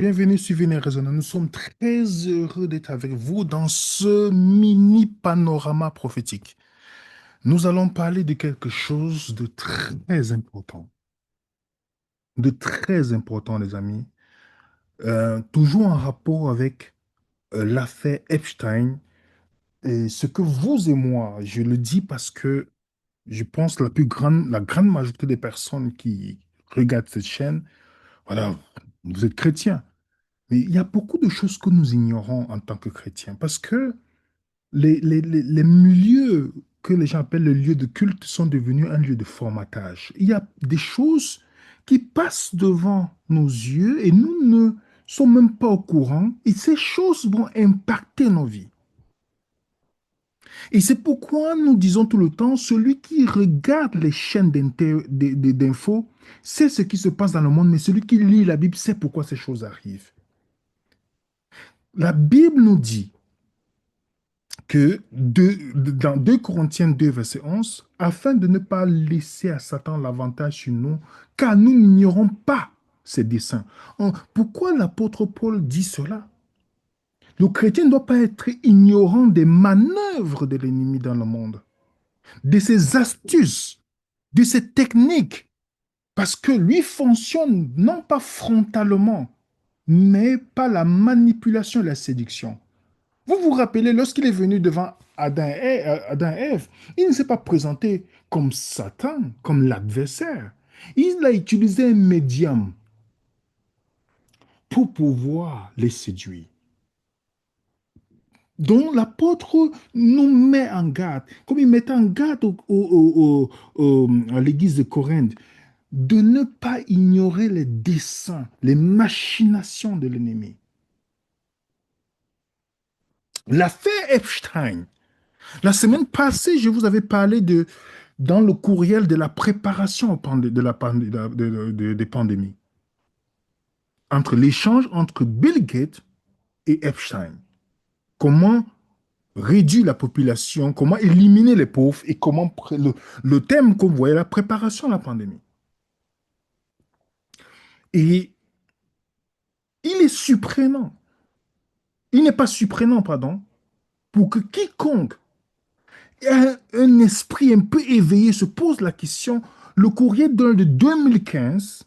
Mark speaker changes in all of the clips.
Speaker 1: Bienvenue sur Venez Raisonner. Nous sommes très heureux d'être avec vous dans ce mini panorama prophétique. Nous allons parler de quelque chose de très important. De très important, les amis. Toujours en rapport avec l'affaire Epstein. Et ce que vous et moi, je le dis parce que je pense la grande majorité des personnes qui regardent cette chaîne, voilà, vous êtes chrétiens. Mais il y a beaucoup de choses que nous ignorons en tant que chrétiens parce que les milieux que les gens appellent les lieux de culte sont devenus un lieu de formatage. Il y a des choses qui passent devant nos yeux et nous ne sommes même pas au courant et ces choses vont impacter nos vies. Et c'est pourquoi nous disons tout le temps, celui qui regarde les chaînes d'infos sait ce qui se passe dans le monde, mais celui qui lit la Bible sait pourquoi ces choses arrivent. La Bible nous dit que dans 2 Corinthiens 2, verset 11, afin de ne pas laisser à Satan l'avantage sur nous, car nous n'ignorons pas ses desseins. Pourquoi l'apôtre Paul dit cela? Le chrétien ne doit pas être ignorant des manœuvres de l'ennemi dans le monde, de ses astuces, de ses techniques, parce que lui fonctionne non pas frontalement, mais par la manipulation et la séduction. Vous vous rappelez, lorsqu'il est venu devant Adam et Ève, il ne s'est pas présenté comme Satan, comme l'adversaire. Il a utilisé un médium pour pouvoir les séduire. Donc l'apôtre nous met en garde, comme il met en garde à l'église de Corinthe, de ne pas ignorer les desseins, les machinations de l'ennemi. L'affaire Epstein, la semaine passée, je vous avais parlé dans le courriel de la préparation des pandémies, entre l'échange entre Bill Gates et Epstein. Comment réduire la population, comment éliminer les pauvres et comment le thème qu'on voyait, la préparation à la pandémie. Et il est surprenant, il n'est pas surprenant, pardon, pour que quiconque ait un esprit un peu éveillé se pose la question, le courrier date de 2015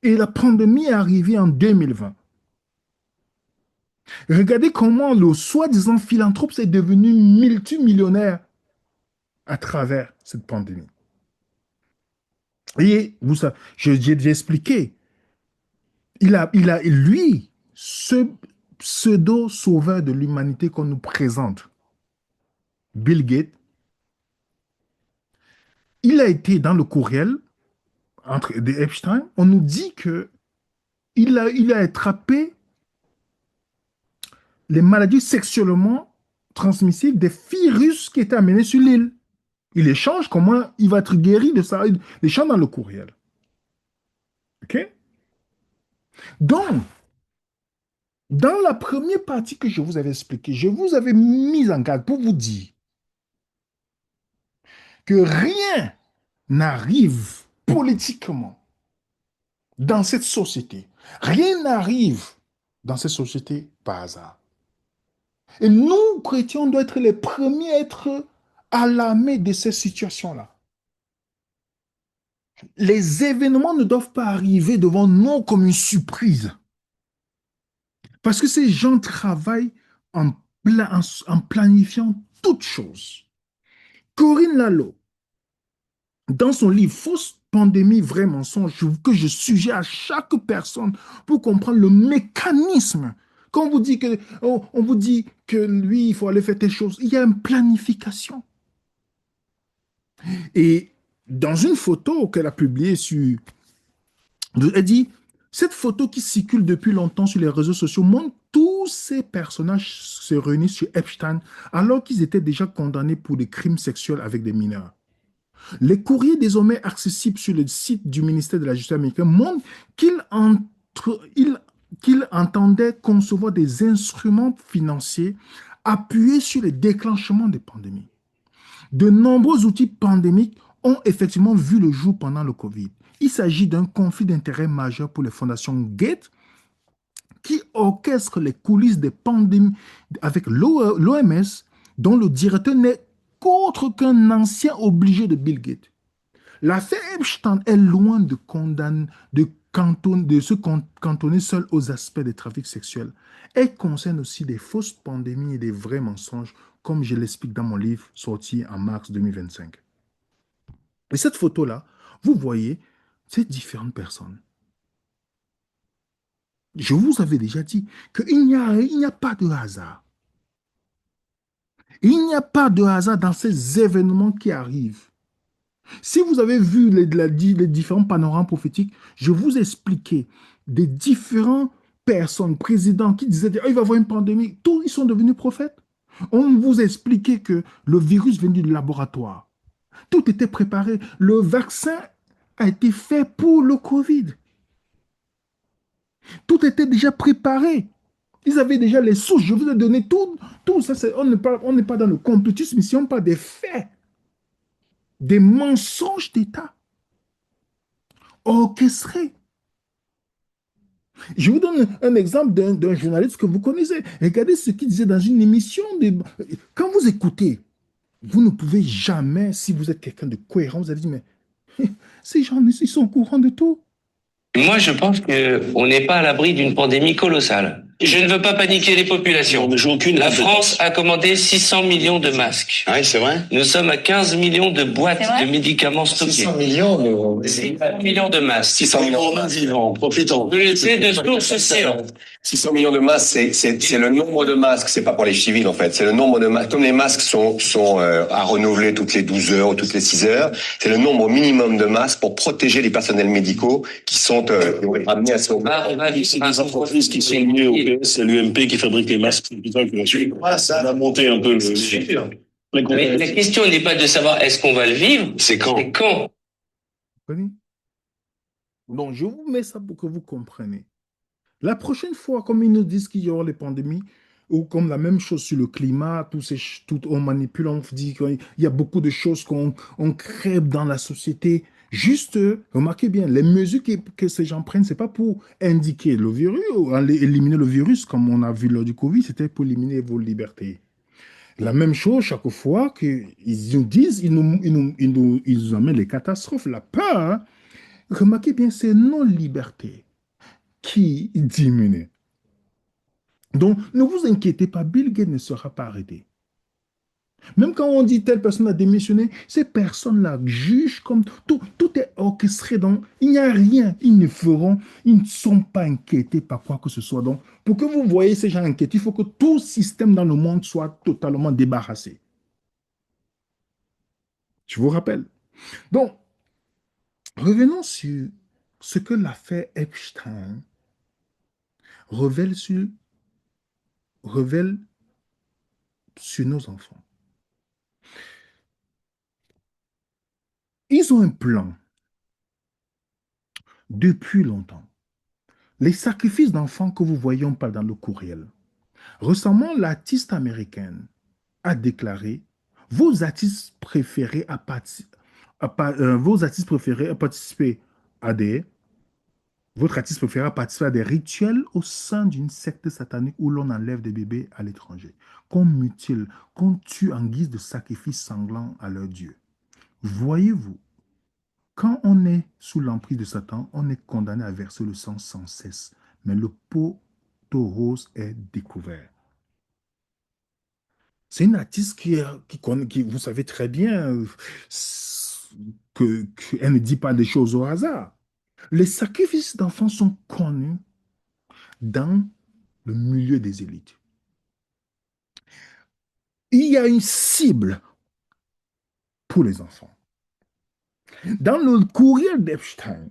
Speaker 1: et la pandémie est arrivée en 2020. Regardez comment le soi-disant philanthrope est devenu multimillionnaire à travers cette pandémie. Et vous savez, j'ai déjà expliqué, lui, ce pseudo-sauveur de l'humanité qu'on nous présente, Bill Gates, il a été dans le courriel des Epstein, on nous dit que il a attrapé les maladies sexuellement transmissibles des filles russes qui étaient amenées sur l'île. Il échange comment il va être guéri de ça. Il échange dans le courriel. OK? Donc, dans la première partie que je vous avais expliquée, je vous avais mis en garde pour vous dire que rien n'arrive politiquement dans cette société. Rien n'arrive dans cette société par hasard. Et nous, chrétiens, on doit être les premiers à être alarmés de ces situations-là. Les événements ne doivent pas arriver devant nous comme une surprise. Parce que ces gens travaillent en planifiant toutes choses. Corinne Lalo, dans son livre Fausse pandémie, vrai mensonge, que je suggère à chaque personne pour comprendre le mécanisme. Quand on vous dit que lui, il faut aller faire telle chose, il y a une planification. Et dans une photo qu'elle a publiée elle dit, cette photo qui circule depuis longtemps sur les réseaux sociaux montre tous ces personnages se réunissent sur Epstein alors qu'ils étaient déjà condamnés pour des crimes sexuels avec des mineurs. Les courriers désormais accessibles sur le site du ministère de la Justice américain montrent qu'il entendait concevoir des instruments financiers appuyés sur le déclenchement des pandémies. De nombreux outils pandémiques ont effectivement vu le jour pendant le Covid. Il s'agit d'un conflit d'intérêts majeur pour les fondations Gates qui orchestre les coulisses des pandémies avec l'OMS, dont le directeur n'est qu'autre qu'un ancien obligé de Bill Gates. L'affaire Epstein est loin de se cantonner seul aux aspects des trafics sexuels. Elle concerne aussi des fausses pandémies et des vrais mensonges, comme je l'explique dans mon livre sorti en mars 2025. Et cette photo-là, vous voyez ces différentes personnes. Je vous avais déjà dit il n'y a pas de hasard. Il n'y a pas de hasard dans ces événements qui arrivent. Si vous avez vu les différents panorames prophétiques, je vous ai expliqué des différentes personnes, présidents qui disaient ah, il va y avoir une pandémie. Tous, ils sont devenus prophètes. On vous a expliqué que le virus venait du laboratoire. Tout était préparé. Le vaccin a été fait pour le Covid. Tout était déjà préparé. Ils avaient déjà les sources. Je vous ai donné tout. Tout ça, on n'est pas dans le complotisme, ici, on parle des faits, des mensonges d'État orchestrés. Je vous donne un exemple d'un journaliste que vous connaissez. Regardez ce qu'il disait dans une émission. Quand vous écoutez, vous ne pouvez jamais, si vous êtes quelqu'un de cohérent, vous allez dire, mais ces gens, ils sont au courant de tout.
Speaker 2: Moi, je pense qu'on n'est pas à l'abri d'une pandémie colossale. Je ne veux pas paniquer les populations. La France a commandé 600 millions de masques.
Speaker 3: Oui, c'est vrai.
Speaker 2: Nous sommes à 15 millions de boîtes de médicaments stockés.
Speaker 3: 600 millions,
Speaker 2: 600 millions de masques.
Speaker 3: 600 millions de masques vivants, profitons.
Speaker 2: Je le sais de sources sûres.
Speaker 3: 600 millions de masques, c'est le nombre de masques, c'est pas pour les civils en fait, c'est le nombre de masques. Comme les masques sont à renouveler toutes les 12 heures ou toutes les 6 heures, c'est le nombre minimum de masques pour protéger les personnels médicaux qui sont amenés à se...
Speaker 4: C'est des entreprises qui sont liées au PS, c'est l'UMP qui fabrique les masques. C'est pour ça qu'on a monté un peu le...
Speaker 2: Mais la question n'est pas de savoir est-ce qu'on va le vivre,
Speaker 3: C'est quand.
Speaker 2: c'est quand.
Speaker 1: Donc, je vous mets ça pour que vous compreniez. La prochaine fois, comme ils nous disent qu'il y aura les pandémies, ou comme la même chose sur le climat, on manipule, on dit qu'il y a beaucoup de choses qu'on crée dans la société. Juste, remarquez bien, les mesures que ces gens prennent, ce n'est pas pour indiquer le virus ou éliminer le virus, comme on a vu lors du Covid, c'était pour éliminer vos libertés. La même chose, chaque fois qu'ils nous disent, ils nous amènent les catastrophes, la peur. Hein. Remarquez bien, c'est nos libertés qui diminuent. Donc, ne vous inquiétez pas, Bill Gates ne sera pas arrêté. Même quand on dit telle personne a démissionné, ces personnes-là jugent comme tout est orchestré. Donc, il n'y a rien. Ils ne sont pas inquiétés par quoi que ce soit. Donc, pour que vous voyez ces gens inquiétés, il faut que tout système dans le monde soit totalement débarrassé. Je vous rappelle. Donc, revenons sur ce que l'affaire Epstein révèle sur nos enfants. Ils ont un plan depuis longtemps. Les sacrifices d'enfants que vous voyez, on parle dans le courriel. Récemment, l'artiste américaine a déclaré vos artistes préférés à participer à des votre artiste préféré a participé à des rituels au sein d'une secte satanique où l'on enlève des bébés à l'étranger, qu'on mutile, qu'on tue en guise de sacrifice sanglant à leur Dieu. Voyez-vous, quand on est sous l'emprise de Satan, on est condamné à verser le sang sans cesse. Mais le poteau rose est découvert. C'est une artiste qui, vous savez très bien, qu'elle ne dit pas des choses au hasard. Les sacrifices d'enfants sont connus dans le milieu des élites. Il y a une cible pour les enfants. Dans le courriel d'Epstein,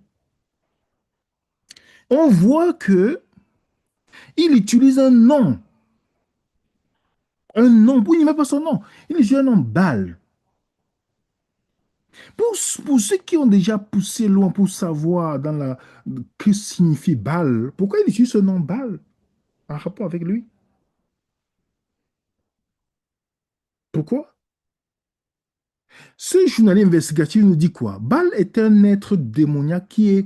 Speaker 1: on voit que il utilise un nom. Un nom, il n'y a pas son nom. Il utilise un nom Baal. Pour ceux qui ont déjà poussé loin pour savoir que signifie Baal, pourquoi il utilise ce nom Baal en rapport avec lui? Pourquoi? Ce journaliste investigatif nous dit quoi? Baal est un être démoniaque qui est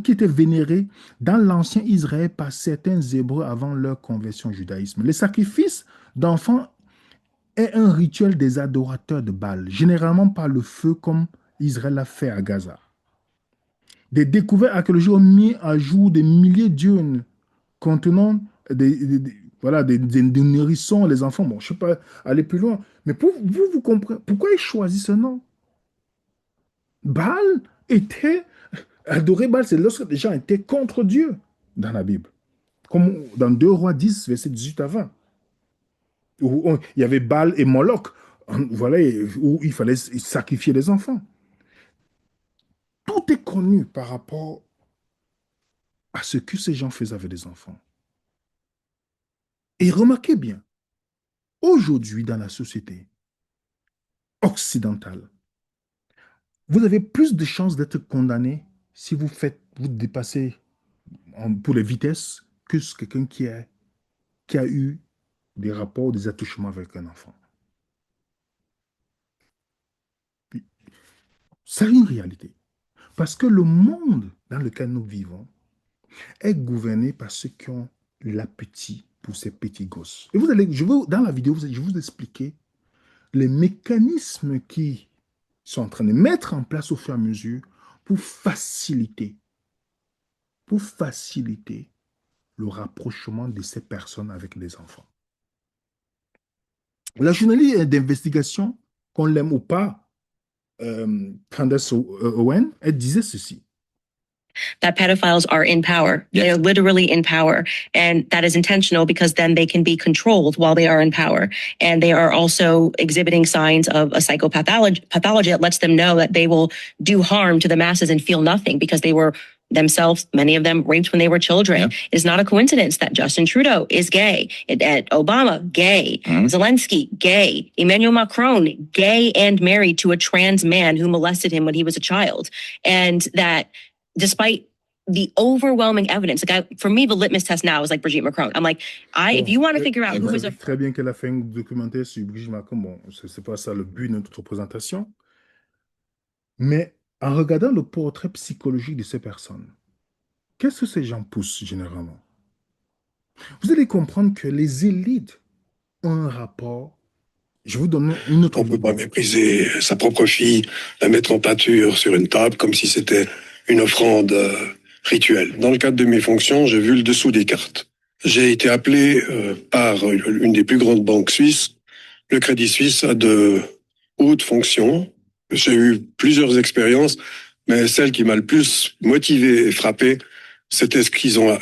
Speaker 1: qui étaient vénérés dans l'ancien Israël par certains Hébreux avant leur conversion au judaïsme. Le sacrifice d'enfants est un rituel des adorateurs de Baal, généralement par le feu comme Israël l'a fait à Gaza. Des découvertes archéologiques ont mis à jour des milliers d'urnes contenant voilà, des nourrissons, les enfants. Bon, je ne sais pas aller plus loin, mais pour vous, vous comprenez pourquoi ils choisissent ce nom. Baal était, adorer Baal, c'est lorsque les gens étaient contre Dieu dans la Bible. Comme dans 2 Rois 10, verset 18 à 20. Où il y avait Baal et Moloch, voilà, où il fallait sacrifier les enfants. Tout est connu par rapport à ce que ces gens faisaient avec les enfants. Et remarquez bien, aujourd'hui dans la société occidentale, vous avez plus de chances d'être condamné si vous dépassez pour les vitesses que quelqu'un qui a eu des rapports, des attouchements avec un enfant. C'est une réalité. Parce que le monde dans lequel nous vivons est gouverné par ceux qui ont l'appétit pour ces petits gosses. Et dans la vidéo, je vais vous expliquer les mécanismes qui sont en train de mettre en place au fur et à mesure pour faciliter le rapprochement de ces personnes avec les enfants. La journaliste d'investigation, qu'on l'aime ou pas, Candace Owen, elle disait ceci.
Speaker 5: That pedophiles are in power.
Speaker 3: Yes.
Speaker 5: They're literally in power. And that is intentional because then they can be controlled while they are in power. And they are also exhibiting signs of a psychopathology that lets them know that they will do harm to the masses and feel nothing because they were themselves, many of them raped when they were children. Yeah. It's not a coincidence that Justin Trudeau is gay, Obama, gay, Zelensky, gay, Emmanuel Macron, gay and married to a trans man who molested him when he was a child. And that despite the overwhelming evidence, for me, the litmus test now is like Brigitte Macron. I'm like, if you want to figure out who is a...
Speaker 1: Très bien qu'elle a fait un documentaire sur Brigitte Macron. Bon, c'est pas ça le but de notre présentation. Mais en regardant le portrait psychologique de ces personnes, qu'est-ce que ces gens poussent généralement? Vous allez comprendre que les élites ont un rapport. Je vous donne une autre.
Speaker 6: On ne peut pas mépriser sa propre fille, la mettre en pâture sur une table comme si c'était une offrande rituelle. Dans le cadre de mes fonctions, j'ai vu le dessous des cartes. J'ai été appelé par une des plus grandes banques suisses, le Crédit Suisse, à de hautes fonctions. J'ai eu plusieurs expériences, mais celle qui m'a le plus motivé et frappé, c'était ce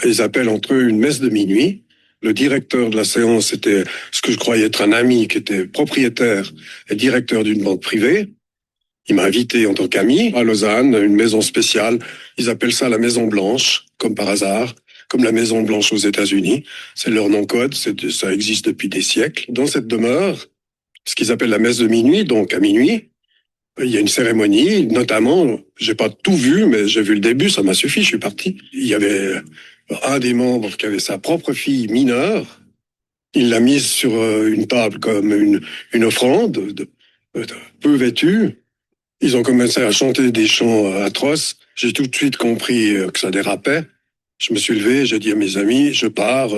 Speaker 6: ils appellent entre eux une messe de minuit. Le directeur de la séance était ce que je croyais être un ami qui était propriétaire et directeur d'une banque privée. Il m'a invité en tant qu'ami à Lausanne, une maison spéciale. Ils appellent ça la Maison Blanche, comme par hasard, comme la Maison Blanche aux États-Unis. C'est leur nom code, ça existe depuis des siècles. Dans cette demeure, ce qu'ils appellent la messe de minuit, donc à minuit, il y a une cérémonie, notamment, j'ai pas tout vu, mais j'ai vu le début, ça m'a suffi, je suis parti. Il y avait un des membres qui avait sa propre fille mineure. Il l'a mise sur une table comme une offrande, peu vêtue. Ils ont commencé à chanter des chants atroces. J'ai tout de suite compris que ça dérapait. Je me suis levé, j'ai dit à mes amis, je pars,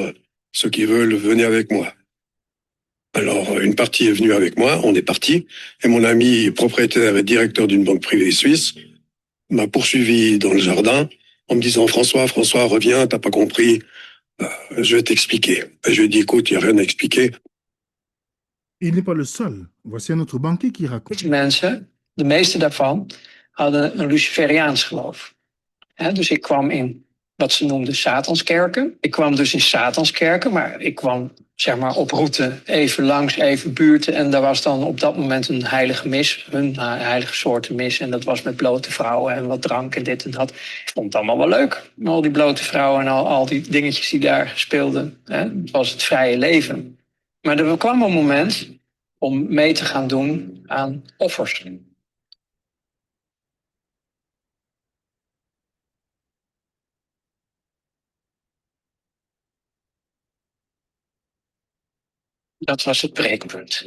Speaker 6: ceux qui veulent, venez avec moi. Alors, une partie est venue avec moi, on est parti, et mon ami propriétaire et directeur d'une banque privée suisse m'a poursuivi dans le jardin en me disant « François, reviens, t'as pas compris, je vais t'expliquer. » Et je lui ai dit « Écoute, il n'y a rien à expliquer. »
Speaker 1: Il n'est pas le seul. Voici un autre banquier qui raconte.
Speaker 7: Mensen, de meeste daarvan, hadden een Luciferiaans geloof. Dus ik kwam in wat ze noemden Satanskerken. Ik kwam dus in Satanskerken, maar ik kwam zeg maar op route even langs, even buurten. En daar was dan op dat moment een heilige mis, hun heilige soorten mis. En dat was met blote vrouwen en wat drank en dit en dat. Ik vond het allemaal wel leuk. Al die blote vrouwen en al die dingetjes die daar speelden. Het was het vrije leven. Maar er kwam een moment om mee te gaan doen aan offers. Dat was het breekpunt.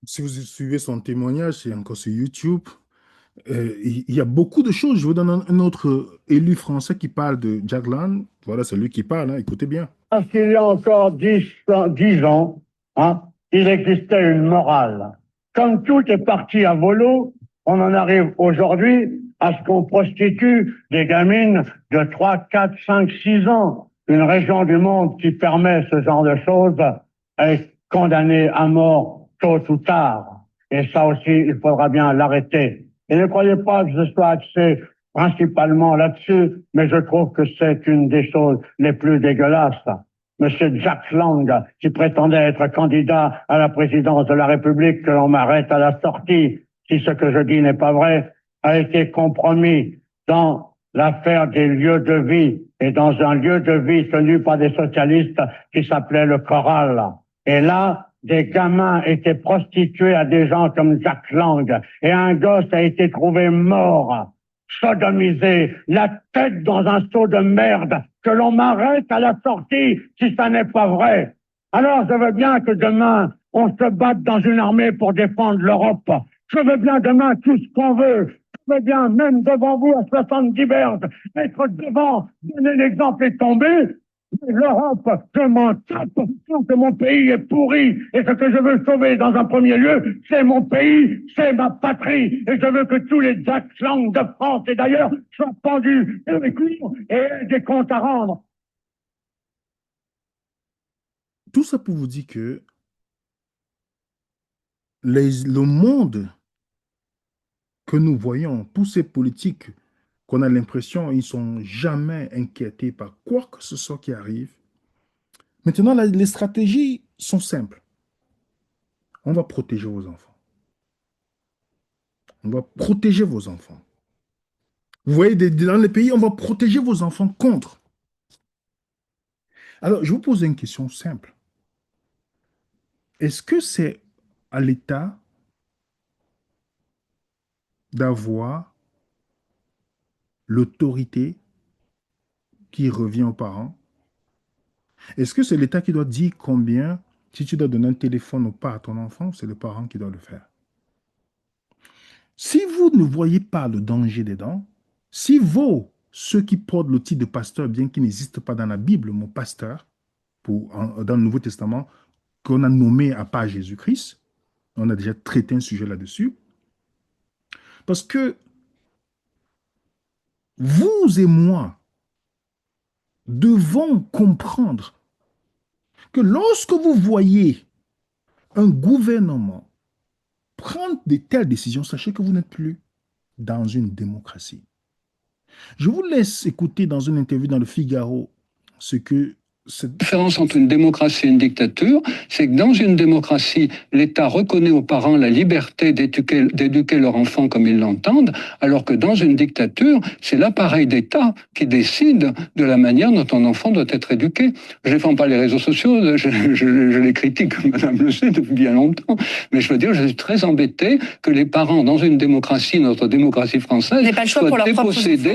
Speaker 1: Si vous suivez son témoignage, c'est encore sur YouTube. Il y a beaucoup de choses. Je vous donne un autre élu français qui parle de Jack Lang. Voilà, c'est lui qui parle, hein. Écoutez bien.
Speaker 8: Parce qu'il y a encore 10 ans, hein, il existait une morale. Comme tout est parti à volo, on en arrive aujourd'hui à ce qu'on prostitue des gamines de 3, 4, 5, 6 ans. Une région du monde qui permet ce genre de choses est condamnée à mort tôt ou tard. Et ça aussi, il faudra bien l'arrêter. Et ne croyez pas que je sois axé principalement là-dessus, mais je trouve que c'est une des choses les plus dégueulasses. Monsieur Jack Lang, qui prétendait être candidat à la présidence de la République, que l'on m'arrête à la sortie, si ce que je dis n'est pas vrai, a été compromis dans l'affaire des lieux de vie et dans un lieu de vie tenu par des socialistes qui s'appelait le Choral. Et là, des gamins étaient prostitués à des gens comme Jack Lang et un gosse a été trouvé mort, sodomisé, la tête dans un seau de merde, que l'on m'arrête à la sortie si ça n'est pas vrai. Alors je veux bien que demain, on se batte dans une armée pour défendre l'Europe. Je veux bien demain tout ce qu'on veut. Je veux bien, même devant vous, à 70 berges, être devant, donner l'exemple et tomber. L'Europe, je m'en tape, que mon pays est pourri, et ce que je veux sauver dans un premier lieu, c'est mon pays, c'est ma patrie, et je veux que tous les Jack Lang de France et d'ailleurs soient pendus avec lui et aient des comptes à rendre.
Speaker 1: Tout ça pour vous dire que le monde que nous voyons, tous ces politiques qu'on a l'impression ils ne sont jamais inquiétés par quoi que ce soit qui arrive. Maintenant, les stratégies sont simples. On va protéger vos enfants. On va protéger vos enfants. Vous voyez, dans les pays, on va protéger vos enfants contre. Alors, je vous pose une question simple. Est-ce que c'est à l'État d'avoir l'autorité qui revient aux parents? Est-ce que c'est l'État qui doit dire combien, si tu dois donner un téléphone ou pas à ton enfant, c'est le parent qui doit le faire? Si vous ne voyez pas le danger dedans, si vous, ceux qui portent le titre de pasteur, bien qu'il n'existe pas dans la Bible, mon pasteur, dans le Nouveau Testament, qu'on a nommé à part Jésus-Christ, on a déjà traité un sujet là-dessus, parce que vous et moi devons comprendre que lorsque vous voyez un gouvernement prendre de telles décisions, sachez que vous n'êtes plus dans une démocratie. Je vous laisse écouter dans une interview dans le Figaro ce que
Speaker 9: La différence entre une démocratie et une dictature, c'est que dans une démocratie, l'État reconnaît aux parents la liberté d'éduquer leur enfant comme ils l'entendent, alors que dans une dictature, c'est l'appareil d'État qui décide de la manière dont un enfant doit être éduqué. Je ne défends pas les réseaux sociaux, je les critique, comme Madame le sait, depuis bien longtemps, mais je veux dire, je suis très embêté que les parents, dans une démocratie, notre démocratie française,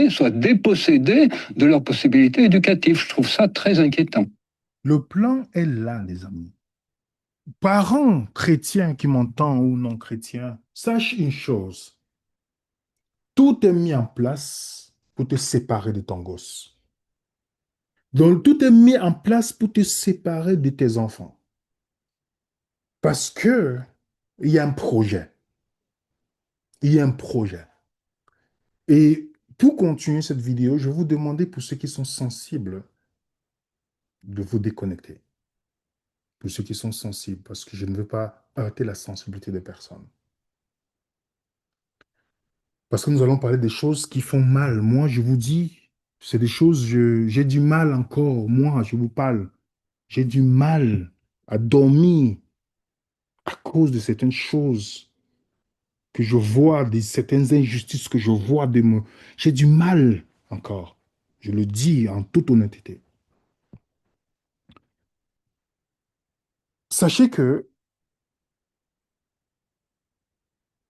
Speaker 9: soient dépossédés de leurs possibilités éducatives. Je trouve ça très inquiétant.
Speaker 1: Le plan est là, les amis. Parents chrétiens qui m'entendent ou non chrétiens, sache une chose. Tout est mis en place pour te séparer de ton gosse. Donc, tout est mis en place pour te séparer de tes enfants. Parce que il y a un projet. Il y a un projet. Et pour continuer cette vidéo, je vais vous demander pour ceux qui sont sensibles de vous déconnecter. Pour ceux qui sont sensibles, parce que je ne veux pas heurter la sensibilité des personnes. Parce que nous allons parler des choses qui font mal. Moi, je vous dis, c'est des choses, j'ai du mal encore. Moi, je vous parle. J'ai du mal à dormir à cause de certaines choses que je vois, de certaines injustices que je vois. J'ai du mal encore. Je le dis en toute honnêteté. Sachez que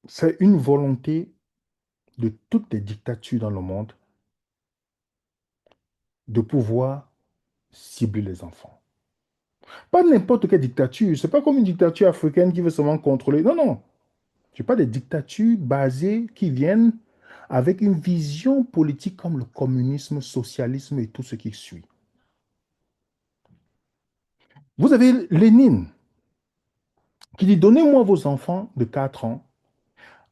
Speaker 1: c'est une volonté de toutes les dictatures dans le monde de pouvoir cibler les enfants. Pas n'importe quelle dictature. C'est pas comme une dictature africaine qui veut seulement contrôler. Non, non. Je parle des dictatures basées qui viennent avec une vision politique comme le communisme, le socialisme et tout ce qui suit. Vous avez Lénine qui dit, donnez-moi vos enfants de 4 ans.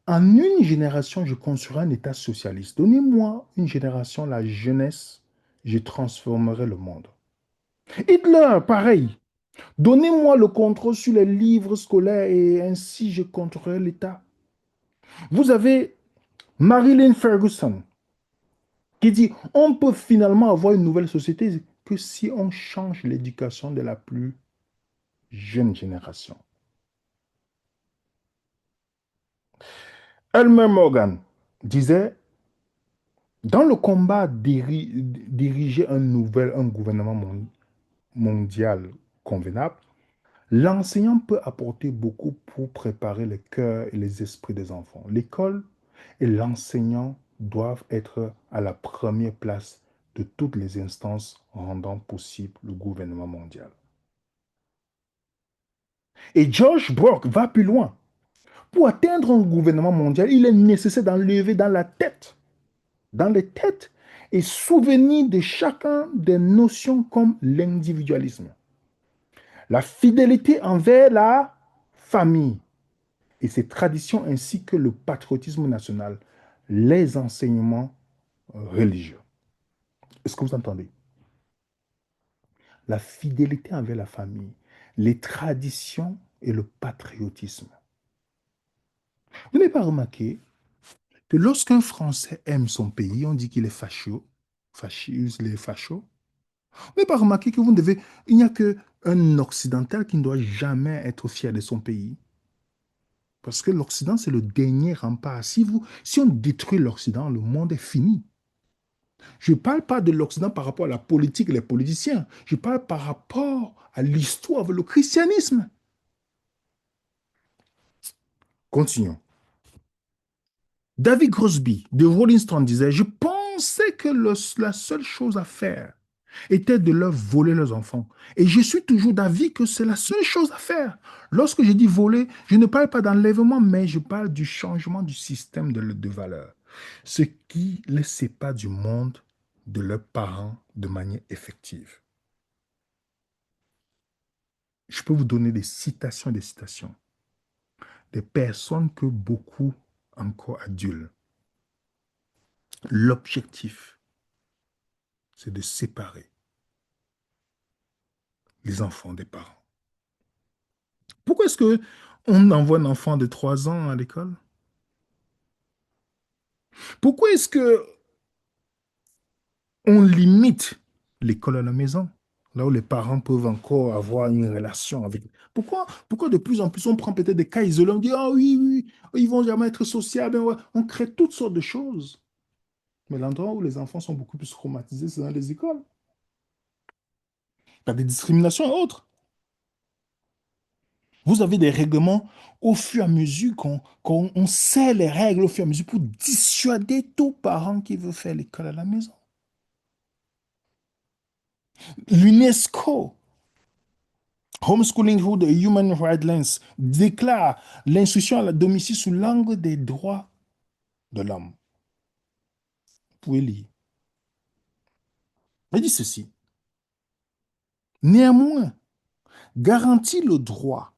Speaker 1: En une génération, je construirai un État socialiste. Donnez-moi une génération, la jeunesse, je transformerai le monde. Hitler, pareil. Donnez-moi le contrôle sur les livres scolaires et ainsi je contrôlerai l'État. Vous avez Marilyn Ferguson qui dit, on peut finalement avoir une nouvelle société que si on change l'éducation de la plus jeune génération. Elmer Morgan disait, dans le combat diriger un gouvernement mondial convenable, l'enseignant peut apporter beaucoup pour préparer les cœurs et les esprits des enfants. L'école et l'enseignant doivent être à la première place de toutes les instances rendant possible le gouvernement mondial. Et George Brock va plus loin. Pour atteindre un gouvernement mondial, il est nécessaire d'enlever dans les têtes et souvenir de chacun des notions comme l'individualisme, la fidélité envers la famille et ses traditions ainsi que le patriotisme national, les enseignements religieux. Est-ce que vous entendez? La fidélité envers la famille, les traditions et le patriotisme. Vous n'avez pas remarqué que lorsqu'un Français aime son pays, on dit qu'il est facho, fasciste, il est facho. Vous n'avez pas remarqué que il n'y a qu'un Occidental qui ne doit jamais être fier de son pays. Parce que l'Occident, c'est le dernier rempart. Si on détruit l'Occident, le monde est fini. Je ne parle pas de l'Occident par rapport à la politique et les politiciens. Je parle par rapport à l'histoire, le christianisme. Continuons. David Crosby de Rolling Stone disait, je pensais que la seule chose à faire était de leur voler leurs enfants. Et je suis toujours d'avis que c'est la seule chose à faire. Lorsque je dis voler, je ne parle pas d'enlèvement, mais je parle du changement du système de valeurs. Ce qui les sépare du monde de leurs parents de manière effective. Je peux vous donner des citations et des citations. Des personnes que beaucoup encore adulent. L'objectif, c'est de séparer les enfants des parents. Pourquoi est-ce qu'on envoie un enfant de 3 ans à l'école? Pourquoi est-ce que on limite l'école à la maison, là où les parents peuvent encore avoir une relation avec? Pourquoi de plus en plus on prend peut-être des cas isolés, on dit, ah oui, oui, ils vont jamais être sociables, ouais. On crée toutes sortes de choses. Mais l'endroit où les enfants sont beaucoup plus traumatisés, c'est dans les écoles. Il y a des discriminations et autres. Vous avez des règlements au fur et à mesure qu'on sait les règles au fur et à mesure pour dissuader tout parent qui veut faire l'école à la maison. L'UNESCO, Homeschooling Hood Human Rights Lens, déclare l'instruction à la domicile sous l'angle des droits de l'homme. Vous pouvez lire. Il dit ceci. Néanmoins, garantit le droit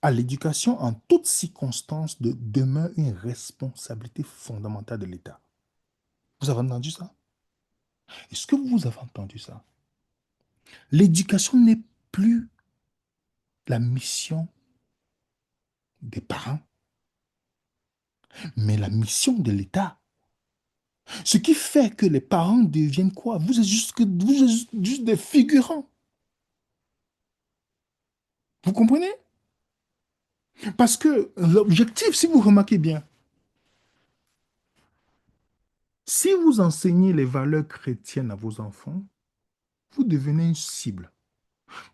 Speaker 1: à l'éducation en toutes circonstances demeure une responsabilité fondamentale de l'État. Vous avez entendu ça? Est-ce que vous avez entendu ça? L'éducation n'est plus la mission des parents, mais la mission de l'État. Ce qui fait que les parents deviennent quoi? Vous êtes juste des figurants. Vous comprenez? Parce que l'objectif, si vous remarquez bien, si vous enseignez les valeurs chrétiennes à vos enfants, vous devenez une cible.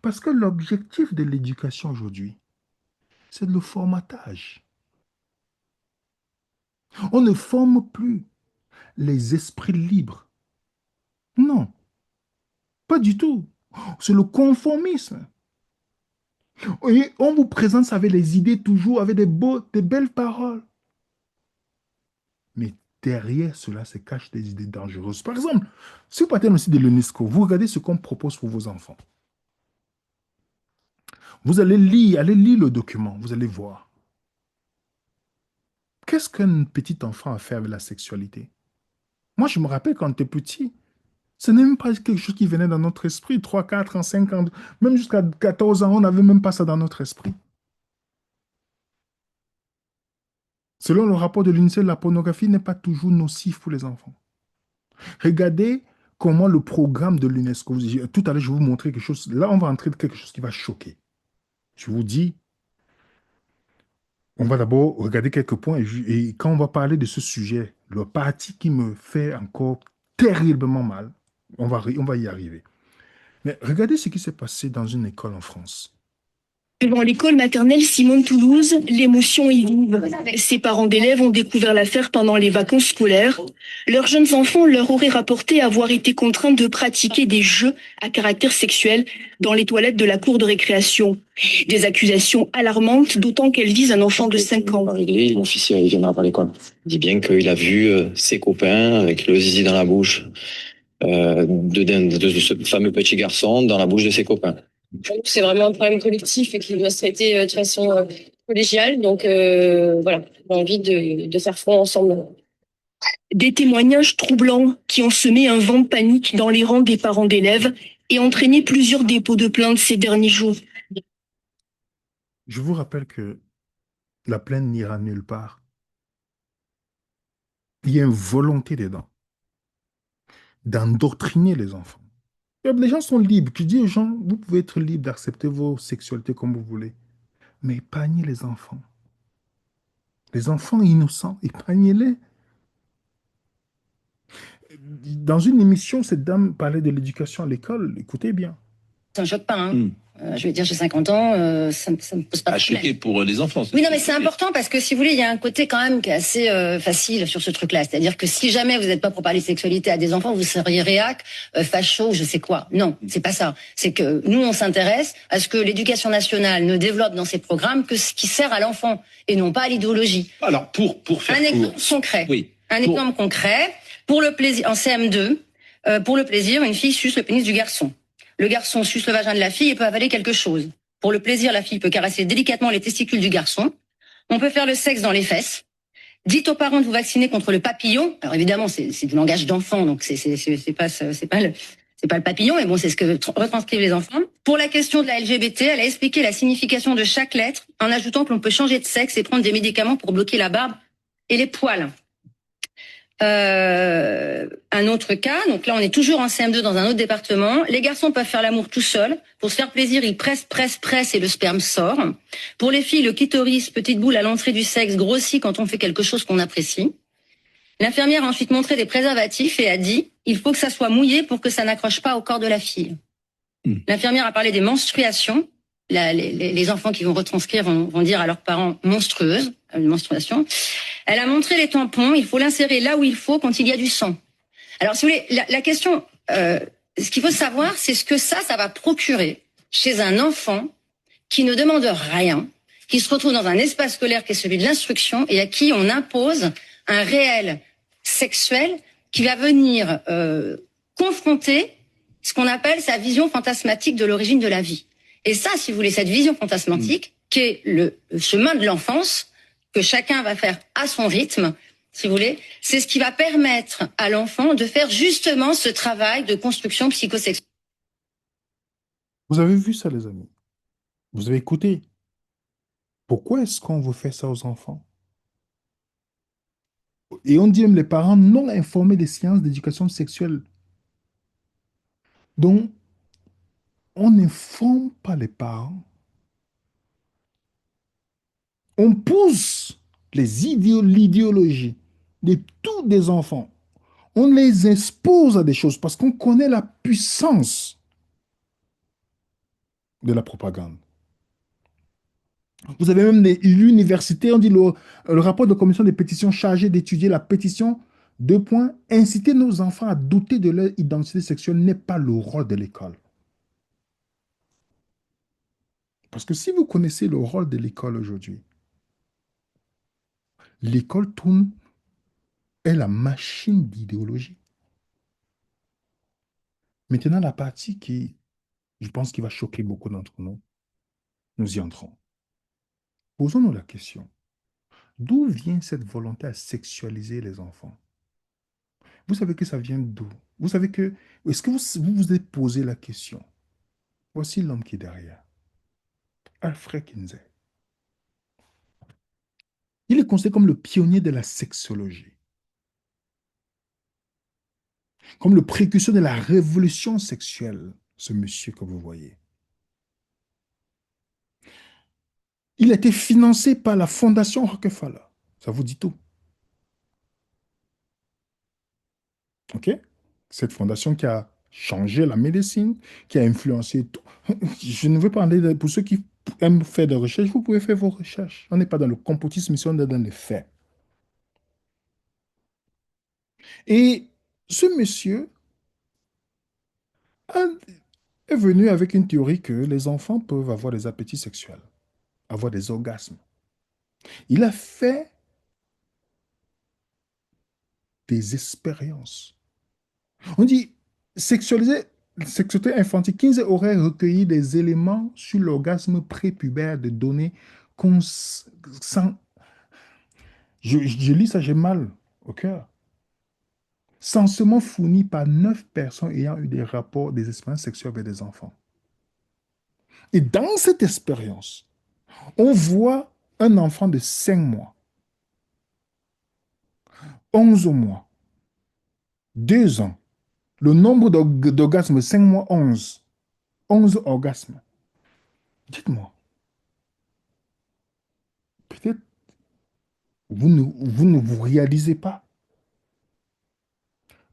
Speaker 1: Parce que l'objectif de l'éducation aujourd'hui, c'est le formatage. On ne forme plus les esprits libres. Non, pas du tout. C'est le conformisme. Et on vous présente ça avec les idées toujours, avec des belles paroles. Mais derrière cela se cachent des idées dangereuses. Par exemple, si vous partez dans le site de l'UNESCO, vous regardez ce qu'on propose pour vos enfants. Vous allez lire le document, vous allez voir. Qu'est-ce qu'un petit enfant a fait avec la sexualité? Moi, je me rappelle quand j'étais petit, ce n'est même pas quelque chose qui venait dans notre esprit. 3, 4 ans, 5 ans, même jusqu'à 14 ans, on n'avait même pas ça dans notre esprit. Selon le rapport de l'UNICEF, la pornographie n'est pas toujours nocive pour les enfants. Regardez comment le programme de l'UNESCO, tout à l'heure, je vais vous montrer quelque chose. Là, on va entrer dans quelque chose qui va choquer. Je vous dis, on va d'abord regarder quelques points et quand on va parler de ce sujet, le parti qui me fait encore terriblement mal, on va y arriver. Mais regardez ce qui s'est passé dans une école en France.
Speaker 10: Devant l'école maternelle Simone Toulouse, l'émotion est vive. Ses parents d'élèves ont découvert l'affaire pendant les vacances scolaires. Leurs jeunes enfants leur auraient rapporté avoir été contraints de pratiquer des jeux à caractère sexuel dans les toilettes de la cour de récréation. Des accusations alarmantes, d'autant qu'elles visent un enfant de 5 ans.
Speaker 11: L'officier il viendra par l'école. Il dit bien qu'il a vu ses copains avec le zizi dans la bouche de ce fameux petit garçon dans la bouche de ses copains.
Speaker 12: C'est vraiment un problème collectif et qui doit se traiter de façon collégiale. Donc voilà, j'ai envie de faire front ensemble.
Speaker 10: Des témoignages troublants qui ont semé un vent de panique dans les rangs des parents d'élèves et entraîné plusieurs dépôts de plaintes ces derniers jours.
Speaker 1: Je vous rappelle que la plainte n'ira nulle part. Il y a une volonté dedans d'endoctriner les enfants. Les gens sont libres. Je dis aux gens, vous pouvez être libres d'accepter vos sexualités comme vous voulez, mais épargnez les enfants. Les enfants innocents, épargnez-les. Dans une émission, cette dame parlait de l'éducation à l'école. Écoutez bien.
Speaker 13: Ça ne choque pas, hein. Je veux dire, j'ai 50 ans, ça me pose pas de problème.
Speaker 14: Choqué pour les enfants.
Speaker 13: Oui, non, mais c'est important parce que si vous voulez, il y a un côté quand même qui est assez facile sur ce truc-là. C'est-à-dire que si jamais vous n'êtes pas pour parler de sexualité à des enfants, vous seriez réac, facho, je sais quoi. Non, c'est pas ça. C'est que nous, on s'intéresse à ce que l'éducation nationale ne développe dans ses programmes que ce qui sert à l'enfant et non pas à l'idéologie.
Speaker 14: Alors, pour faire
Speaker 13: un exemple concret.
Speaker 14: Oui.
Speaker 13: Exemple concret. Pour le plaisir, en CM2, pour le plaisir, une fille suce le pénis du garçon. Le garçon suce le vagin de la fille et peut avaler quelque chose. Pour le plaisir, la fille peut caresser délicatement les testicules du garçon. On peut faire le sexe dans les fesses. Dites aux parents de vous vacciner contre le papillon. Alors évidemment, c'est du langage d'enfant, donc c'est pas le papillon, mais bon, c'est ce que retranscrivent les enfants. Pour la question de la LGBT, elle a expliqué la signification de chaque lettre en ajoutant que l'on peut changer de sexe et prendre des médicaments pour bloquer la barbe et les poils. Un autre cas, donc là on est toujours en CM2 dans un autre département. Les garçons peuvent faire l'amour tout seuls. Pour se faire plaisir, ils pressent et le sperme sort. Pour les filles, le clitoris, petite boule à l'entrée du sexe, grossit quand on fait quelque chose qu'on apprécie. L'infirmière a ensuite montré des préservatifs et a dit « il faut que ça soit mouillé pour que ça n'accroche pas au corps de la fille ». L'infirmière a parlé des menstruations. Les enfants qui vont retranscrire vont dire à leurs parents monstrueuses, une menstruation. Elle a montré les tampons, il faut l'insérer là où il faut quand il y a du sang. Alors, si vous voulez, la question, ce qu'il faut savoir, c'est ce que ça va procurer chez un enfant qui ne demande rien, qui se retrouve dans un espace scolaire qui est celui de l'instruction et à qui on impose un réel sexuel qui va venir confronter ce qu'on appelle sa vision fantasmatique de l'origine de la vie. Et ça, si vous voulez, cette vision fantasmatique, qui est le chemin de l'enfance, que chacun va faire à son rythme, si vous voulez, c'est ce qui va permettre à l'enfant de faire justement ce travail de construction psychosexuelle.
Speaker 1: Vous avez vu ça, les amis? Vous avez écouté? Pourquoi est-ce qu'on veut faire ça aux enfants? Et on dit même les parents non informés des sciences d'éducation sexuelle. Donc, on n'informe pas les parents. On pousse l'idéologie de tous des enfants. On les expose à des choses parce qu'on connaît la puissance de la propagande. Vous avez même l'université, on dit le rapport de commission des pétitions chargé d'étudier la pétition, 2 points, inciter nos enfants à douter de leur identité sexuelle n'est pas le rôle de l'école. Parce que si vous connaissez le rôle de l'école aujourd'hui, l'école est la machine d'idéologie. Maintenant, la partie qui, je pense, qui va choquer beaucoup d'entre nous, nous y entrons. Posons-nous la question. D'où vient cette volonté à sexualiser les enfants? Vous savez que ça vient d'où? Vous savez que, est-ce que vous êtes posé la question? Voici l'homme qui est derrière. Alfred Kinsey. Il est considéré comme le pionnier de la sexologie, comme le précurseur de la révolution sexuelle, ce monsieur que vous voyez. Il a été financé par la Fondation Rockefeller. Ça vous dit tout. OK? Cette fondation qui a changé la médecine, qui a influencé tout. Je ne veux pas parler pour ceux qui aiment faire des recherches, vous pouvez faire vos recherches. On n'est pas dans le complotisme, ici on est dans les faits. Et ce monsieur est venu avec une théorie que les enfants peuvent avoir des appétits sexuels, avoir des orgasmes. Il a fait des expériences. On dit sexualité infantile. Kinsey aurait recueilli des éléments sur l'orgasme prépubère de données sans. Je lis ça, j'ai mal au cœur. Censément fourni par 9 personnes ayant eu des rapports, des expériences sexuelles avec des enfants. Et dans cette expérience, on voit un enfant de 5 mois, 11 mois, 2 ans. Le nombre d'orgasmes, 5 mois, 11. 11 orgasmes. Dites-moi, peut-être vous ne vous réalisez pas.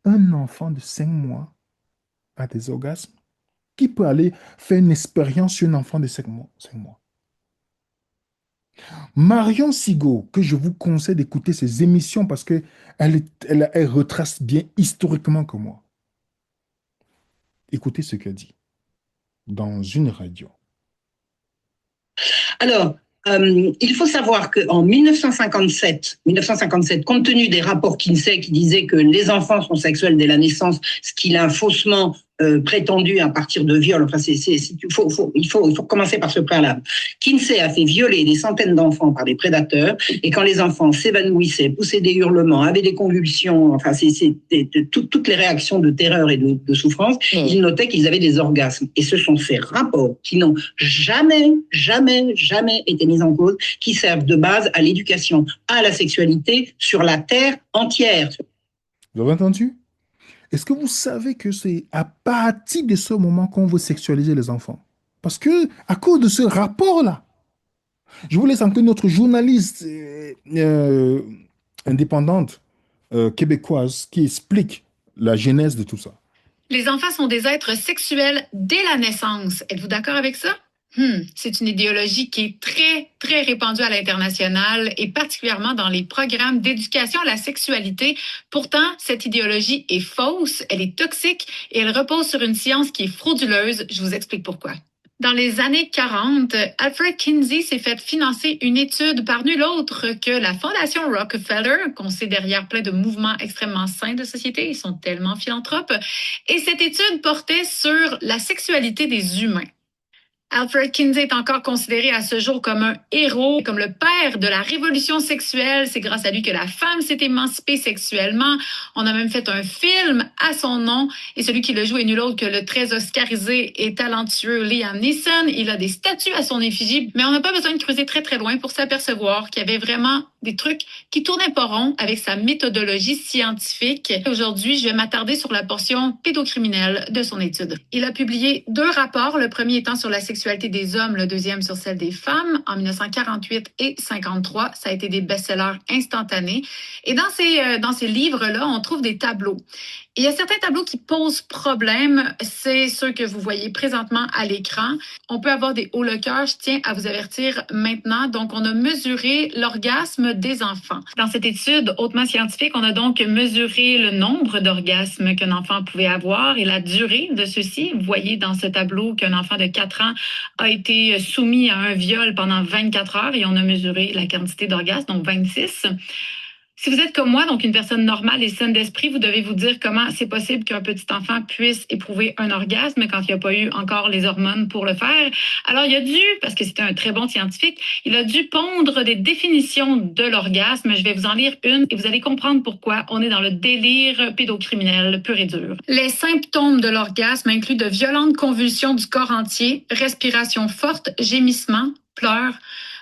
Speaker 1: Un enfant de 5 mois a des orgasmes. Qui peut aller faire une expérience sur un enfant de 5 mois? Marion Sigaud, que je vous conseille d'écouter ses émissions parce qu'elle retrace bien historiquement que moi. Écoutez ce qu'elle dit dans une radio.
Speaker 14: Alors, il faut savoir qu'en 1957, compte tenu des rapports Kinsey qui disaient que les enfants sont sexuels dès la naissance, ce qu'il a faussement prétendu à partir de viol, enfin il faut commencer par ce préalable. Kinsey a fait violer des centaines d'enfants par des prédateurs, et quand les enfants s'évanouissaient, poussaient des hurlements, avaient des convulsions, enfin toutes les réactions de terreur et de souffrance, il notait qu'ils avaient des orgasmes. Et ce sont ces rapports qui n'ont jamais été mis en cause, qui servent de base à l'éducation, à la sexualité sur la terre entière.
Speaker 1: Vous avez entendu? Est-ce que vous savez que c'est à partir de ce moment qu'on veut sexualiser les enfants? Parce que, à cause de ce rapport-là, je vous laisse entendre notre journaliste indépendante québécoise qui explique la genèse de tout ça.
Speaker 15: Les enfants sont des êtres sexuels dès la naissance. Êtes-vous d'accord avec ça? C'est une idéologie qui est très, très répandue à l'international et particulièrement dans les programmes d'éducation à la sexualité. Pourtant, cette idéologie est fausse, elle est toxique et elle repose sur une science qui est frauduleuse. Je vous explique pourquoi. Dans les années 40, Alfred Kinsey s'est fait financer une étude par nul autre que la Fondation Rockefeller, qu'on sait derrière plein de mouvements extrêmement sains de société. Ils sont tellement philanthropes. Et cette étude portait sur la sexualité des humains. Alfred Kinsey est encore considéré à ce jour comme un héros, comme le père de la révolution sexuelle. C'est grâce à lui que la femme s'est émancipée sexuellement. On a même fait un film à son nom et celui qui le joue est nul autre que le très oscarisé et talentueux Liam Neeson. Il a des statues à son effigie, mais on n'a pas besoin de creuser très très loin pour s'apercevoir qu'il y avait vraiment des trucs qui tournaient pas rond avec sa méthodologie scientifique. Aujourd'hui, je vais m'attarder sur la portion pédocriminelle de son étude. Il a publié 2 rapports, le premier étant sur la sexualité des hommes, le deuxième sur celle des femmes, en 1948 et 53. Ça a été des best-sellers instantanés. Et dans ces livres-là, on trouve des tableaux. Il y a certains tableaux qui posent problème, c'est ceux que vous voyez présentement à l'écran. On peut avoir des hauts le cœur, je tiens à vous avertir maintenant. Donc, on a mesuré l'orgasme l'orgasme des enfants. Dans cette étude hautement scientifique, on a donc mesuré le nombre d'orgasmes qu'un enfant pouvait avoir et la durée de ceux-ci. Vous voyez dans ce tableau qu'un enfant de 4 ans a été soumis à un viol pendant 24 heures et on a mesuré la quantité d'orgasmes, donc 26. Si vous êtes comme moi, donc une personne normale et saine d'esprit, vous devez vous dire comment c'est possible qu'un petit enfant puisse éprouver un orgasme quand il n'y a pas eu encore les hormones pour le faire. Alors, il a dû, parce que c'était un très bon scientifique, il a dû pondre des définitions de l'orgasme. Je vais vous en lire une et vous allez comprendre pourquoi on est dans le délire pédocriminel pur et dur. Les symptômes de l'orgasme incluent de violentes convulsions du corps entier, respiration forte, gémissements, pleurs,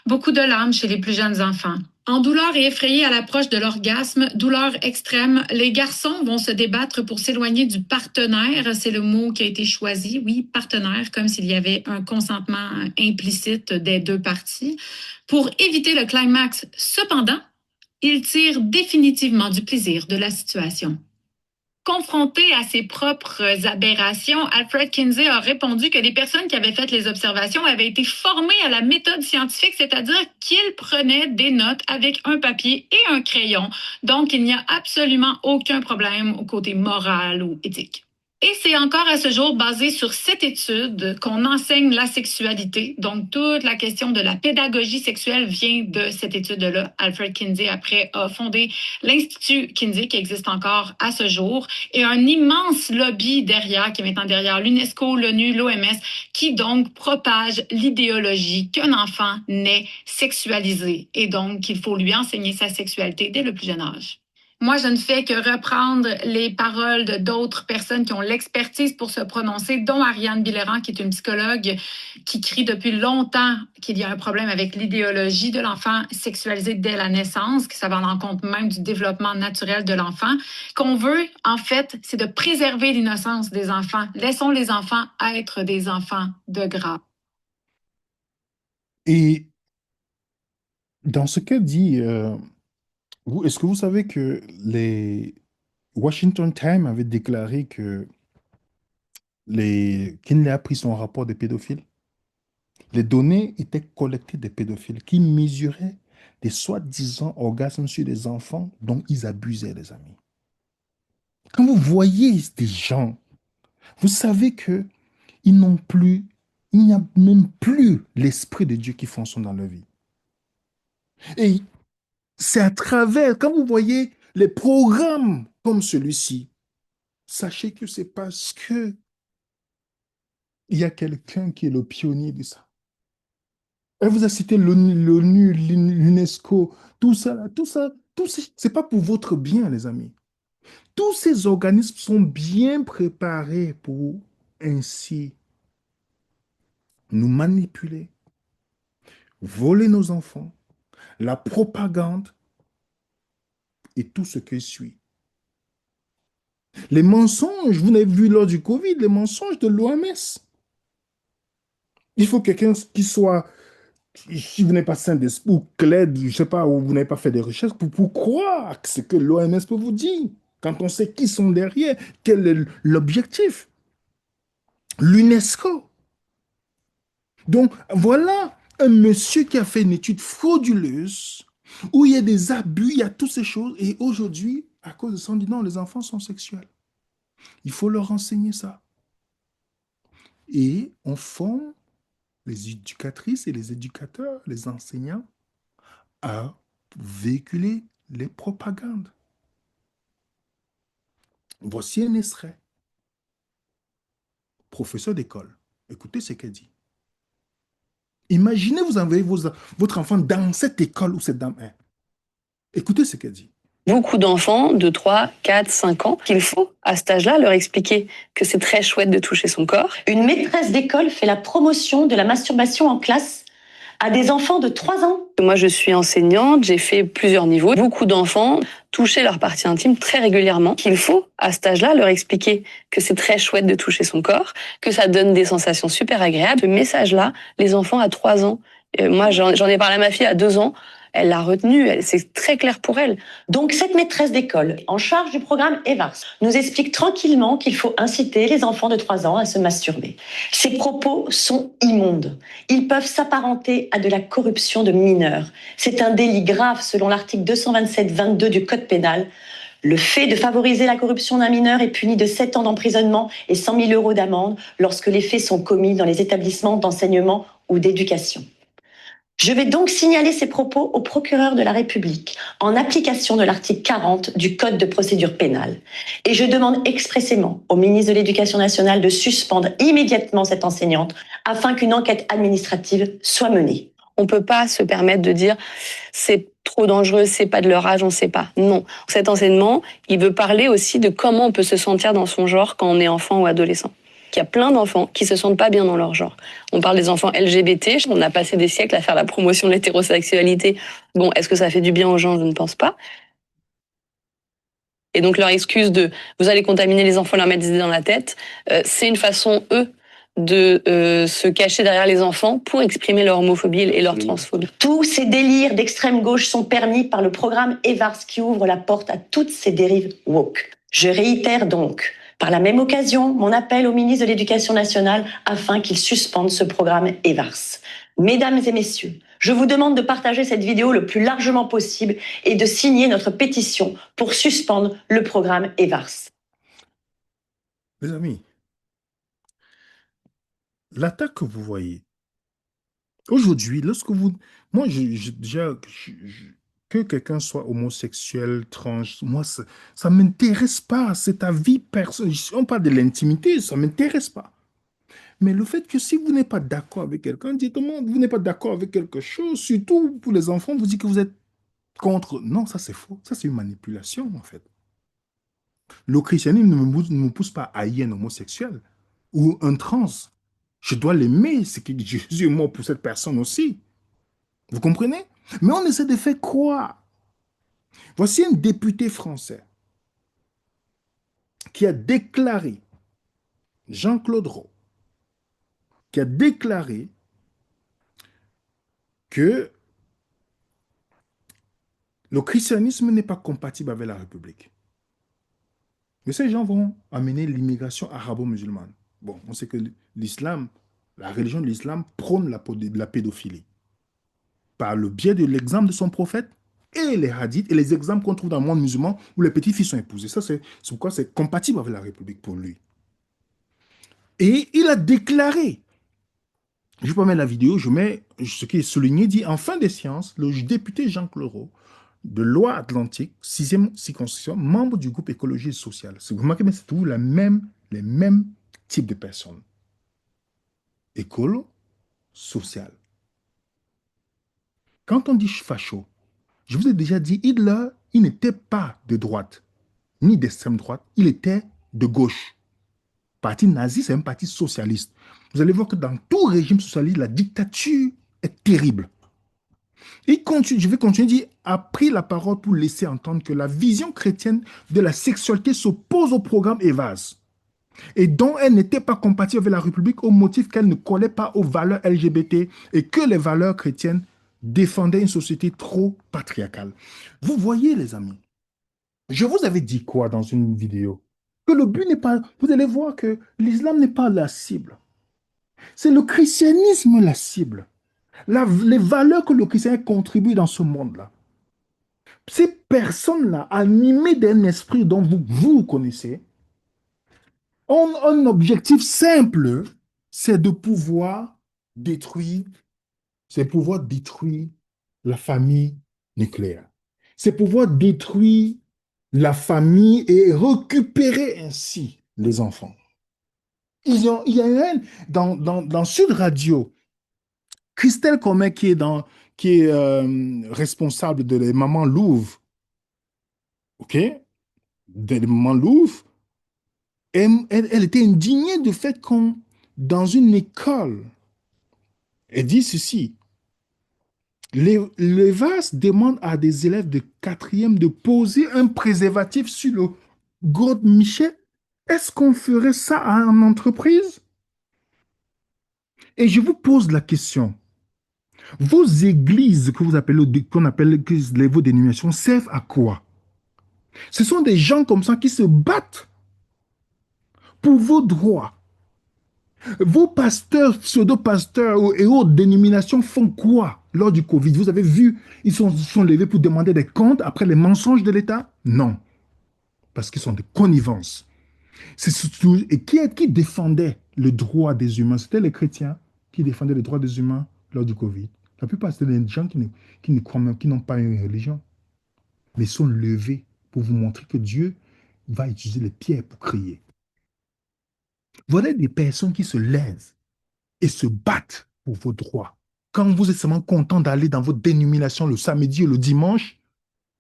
Speaker 15: beaucoup de larmes chez les plus jeunes enfants. En douleur et effrayés à l'approche de l'orgasme, douleur extrême, les garçons vont se débattre pour s'éloigner du partenaire. C'est le mot qui a été choisi. Oui, partenaire, comme s'il y avait un consentement implicite des deux parties. Pour éviter le climax, cependant, ils tirent définitivement du plaisir de la situation. Confronté à ses propres aberrations, Alfred Kinsey a répondu que les personnes qui avaient fait les observations avaient été formées à la méthode scientifique, c'est-à-dire qu'ils prenaient des notes avec un papier et un crayon. Donc, il n'y a absolument aucun problème au côté moral ou éthique. Et c'est encore à ce jour basé sur cette étude qu'on enseigne la sexualité. Donc, toute la question de la pédagogie sexuelle vient de cette étude-là. Alfred Kinsey, après, a fondé l'Institut Kinsey, qui existe encore à ce jour, et un immense lobby derrière, qui est maintenant derrière l'UNESCO, l'ONU, l'OMS, qui donc propage l'idéologie qu'un enfant naît sexualisé et donc qu'il faut lui enseigner sa sexualité dès le plus jeune âge. Moi, je ne fais que reprendre les paroles d'autres personnes qui ont l'expertise pour se prononcer, dont Ariane Billerand, qui est une psychologue qui crie depuis longtemps qu'il y a un problème avec l'idéologie de l'enfant sexualisé dès la naissance, que ça va en l'encontre même du développement naturel de l'enfant. Qu'on veut, en fait, c'est de préserver l'innocence des enfants. Laissons les enfants être des enfants de grâce.
Speaker 1: Et dans ce qu'elle dit, est-ce que vous savez que les Washington Times avait déclaré que Kinley a pris son rapport des pédophiles? Les données étaient collectées des pédophiles qui mesuraient des soi-disant orgasmes sur des enfants dont ils abusaient, les amis. Quand vous voyez des gens, vous savez que il n'y a même plus l'esprit de Dieu qui fonctionne dans leur vie. Et c'est à travers, quand vous voyez les programmes comme celui-ci, sachez que c'est parce que il y a quelqu'un qui est le pionnier de ça. Elle vous a cité l'ONU, l'UNESCO, tout ça, c'est pas pour votre bien, les amis. Tous ces organismes sont bien préparés pour ainsi nous manipuler, voler nos enfants, la propagande et tout ce qui suit. Les mensonges, vous l'avez vu lors du Covid, les mensonges de l'OMS. Il faut quelqu'un qui soit, si vous n'êtes pas saint d'esprit ou clair, je ne sais pas, ou vous n'avez pas fait des recherches, pour croire ce que l'OMS peut vous dire. Quand on sait qui sont derrière, quel est l'objectif. L'UNESCO. Donc, voilà un monsieur qui a fait une étude frauduleuse où il y a des abus, il y a toutes ces choses. Et aujourd'hui, à cause de ça, on dit non, les enfants sont sexuels. Il faut leur enseigner ça. Et on forme les éducatrices et les éducateurs, les enseignants, à véhiculer les propagandes. Voici un extrait. Professeur d'école, écoutez ce qu'elle dit. Imaginez, vous envoyez votre enfant dans cette école où cette dame est. Écoutez ce qu'elle dit.
Speaker 16: Beaucoup d'enfants de 3, 4, 5 ans, qu'il faut, à cet âge-là, leur expliquer que c'est très chouette de toucher son corps.
Speaker 17: Une maîtresse d'école fait la promotion de la masturbation en classe à des enfants de 3 ans.
Speaker 16: Moi, je suis enseignante, j'ai fait plusieurs niveaux. Beaucoup d'enfants touchaient leur partie intime très régulièrement. Qu'il faut, à cet âge-là, leur expliquer que c'est très chouette de toucher son corps, que ça donne des sensations super agréables. Ce message-là, les enfants à 3 ans, moi, j'en ai parlé à ma fille à 2 ans, Elle l'a retenu, c'est très clair pour elle.
Speaker 17: Donc cette maîtresse d'école, en charge du programme EVARS, nous explique tranquillement qu'il faut inciter les enfants de 3 ans à se masturber. Ces propos sont immondes. Ils peuvent s'apparenter à de la corruption de mineurs. C'est un délit grave selon l'article 227-22 du Code pénal. Le fait de favoriser la corruption d'un mineur est puni de 7 ans d'emprisonnement et 100 000 € d'amende lorsque les faits sont commis dans les établissements d'enseignement ou d'éducation. Je vais donc signaler ces propos au procureur de la République en application de l'article 40 du Code de procédure pénale. Et je demande expressément au ministre de l'Éducation nationale de suspendre immédiatement cette enseignante afin qu'une enquête administrative soit menée.
Speaker 16: On ne peut pas se permettre de dire c'est trop dangereux, c'est pas de leur âge, on ne sait pas. Non. Cet enseignement, il veut parler aussi de comment on peut se sentir dans son genre quand on est enfant ou adolescent. Il y a plein d'enfants qui se sentent pas bien dans leur genre. On parle des enfants LGBT, on a passé des siècles à faire la promotion de l'hétérosexualité. Bon, est-ce que ça fait du bien aux gens? Je ne pense pas. Et donc leur excuse de « vous allez contaminer les enfants, leur mettre des idées dans la tête », c'est une façon, eux, de se cacher derrière les enfants pour exprimer leur homophobie et leur transphobie.
Speaker 17: Tous ces délires d'extrême gauche sont permis par le programme EVARS qui ouvre la porte à toutes ces dérives woke. Je réitère donc, par la même occasion, mon appel au ministre de l'Éducation nationale afin qu'il suspende ce programme EVARS. Mesdames et messieurs, je vous demande de partager cette vidéo le plus largement possible et de signer notre pétition pour suspendre le programme EVARS.
Speaker 1: Les amis, l'attaque que vous voyez, aujourd'hui, lorsque vous... Moi, que quelqu'un soit homosexuel, trans, moi, ça ne m'intéresse pas. C'est ta vie personnelle. On parle de l'intimité, ça ne m'intéresse pas. Mais le fait que si vous n'êtes pas d'accord avec quelqu'un, dites-moi, vous n'êtes pas d'accord avec quelque chose, surtout pour les enfants, vous dites que vous êtes contre. Non, ça c'est faux. Ça c'est une manipulation, en fait. Le christianisme ne me pousse pas à haïr un homosexuel ou un trans. Je dois l'aimer, c'est que Jésus est mort pour cette personne aussi. Vous comprenez? Mais on essaie de faire croire. Voici un député français qui a déclaré, Jean-Claude Roux, qui a déclaré que le christianisme n'est pas compatible avec la République. Mais ces gens vont amener l'immigration arabo-musulmane. Bon, on sait que l'islam, la religion de l'islam prône la pédophilie. Par le biais de l'exemple de son prophète et les hadiths et les exemples qu'on trouve dans le monde musulman où les petites filles sont épousées. Ça, c'est pourquoi c'est compatible avec la République pour lui. Et il a déclaré, je peux mettre la vidéo, je mets ce qui est souligné, dit en fin des sciences, le député Jean-Claude Roux de Loire-Atlantique, 6e circonscription, membre du groupe Écologie et Sociale. Vous remarquez, mais c'est toujours les mêmes types de personnes. Écolo, social. Quand on dit facho, je vous ai déjà dit, Hitler, il n'était pas de droite, ni d'extrême droite, il était de gauche. Le parti nazi, c'est un parti socialiste. Vous allez voir que dans tout régime socialiste, la dictature est terrible. Je vais continuer, il a pris la parole pour laisser entendre que la vision chrétienne de la sexualité s'oppose au programme EVAS et dont elle n'était pas compatible avec la République au motif qu'elle ne collait pas aux valeurs LGBT et que les valeurs chrétiennes défendaient une société trop patriarcale. Vous voyez, les amis, je vous avais dit quoi dans une vidéo? Que le but n'est pas... Vous allez voir que l'islam n'est pas la cible. C'est le christianisme la cible. Les valeurs que le christianisme contribue dans ce monde-là. Ces personnes-là, animées d'un esprit dont vous connaissez, ont un objectif simple, c'est de pouvoir détruire la famille nucléaire. C'est pouvoir détruire la famille et récupérer ainsi les enfants. Il y a un, dans Sud Radio, Christelle Comet qui est responsable de les Mamans Louves, ok, de les Mamans Louves, elle était indignée du fait qu'on, dans une école, elle dit ceci, les VAS demandent à des élèves de 4e de poser un préservatif sur le God Michel. Est-ce qu'on ferait ça en entreprise? Et je vous pose la question. Vos églises que vous appelez, qu'on appelle vos dénominations servent à quoi? Ce sont des gens comme ça qui se battent pour vos droits. Vos pasteurs, pseudo-pasteurs et autres dénominations font quoi lors du Covid? Vous avez vu, ils sont levés pour demander des comptes après les mensonges de l'État? Non, parce qu'ils sont des connivences. Et qui défendait le droit des humains? C'était les chrétiens qui défendaient les droits des humains lors du Covid. La plupart, c'était des gens qui ne croient même, qui n'ont pas une religion, mais sont levés pour vous montrer que Dieu va utiliser les pierres pour crier. Voilà des personnes qui se lèvent et se battent pour vos droits. Quand vous êtes seulement content d'aller dans votre dénomination le samedi ou le dimanche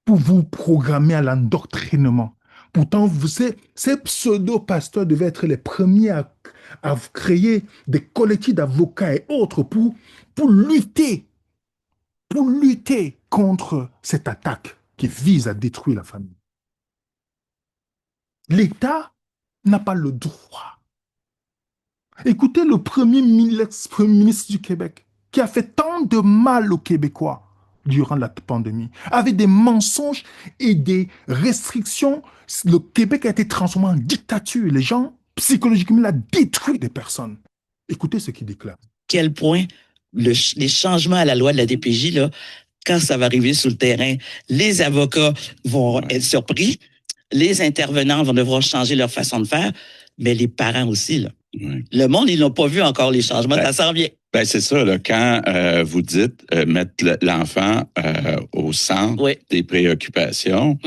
Speaker 1: pour vous programmer à l'endoctrinement. Pourtant, ces pseudo-pasteurs devaient être les premiers à créer des collectifs d'avocats et autres pour lutter contre cette attaque qui vise à détruire la famille. L'État n'a pas le droit. Écoutez le premier ministre du Québec qui a fait tant de mal aux Québécois durant la pandémie. Avec des mensonges et des restrictions, le Québec a été transformé en dictature. Les gens, psychologiquement, il a détruit des personnes. Écoutez ce qu'il déclare.
Speaker 18: Quel point les changements à la loi de la DPJ, là, quand ça va arriver sur le terrain, les avocats vont être surpris, les intervenants vont devoir changer leur façon de faire, mais les parents aussi, là. Le monde, ils n'ont pas vu encore les changements, ça s'en vient.
Speaker 19: Ben c'est ça, là, quand vous dites mettre l'enfant au centre des préoccupations,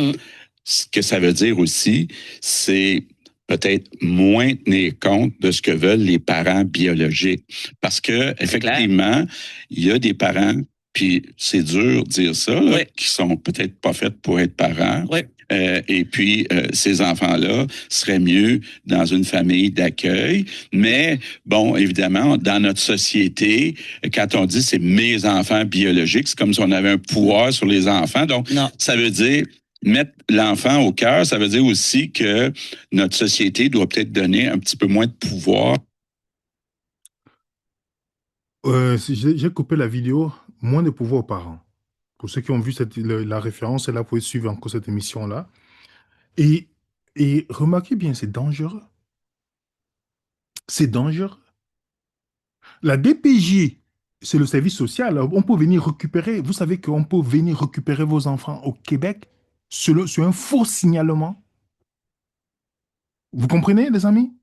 Speaker 19: ce que ça veut dire aussi, c'est peut-être moins tenir compte de ce que veulent les parents biologiques. Parce que, effectivement, il y a des parents, puis c'est dur de dire ça, là, qui sont peut-être pas faits pour être parents. Et puis, ces enfants-là seraient mieux dans une famille d'accueil. Mais, bon, évidemment, dans notre société, quand on dit c'est mes enfants biologiques, c'est comme si on avait un pouvoir sur les enfants. Donc, ça veut dire mettre l'enfant au cœur, ça veut dire aussi que notre société doit peut-être donner un petit peu moins de pouvoir.
Speaker 1: J'ai coupé la vidéo, moins de pouvoir aux parents. Pour ceux qui ont vu la référence, et là, vous pouvez suivre encore cette émission-là. Et remarquez bien, c'est dangereux. C'est dangereux. La DPJ, c'est le service social. On peut venir récupérer, vous savez qu'on peut venir récupérer vos enfants au Québec sur un faux signalement. Vous comprenez, les amis?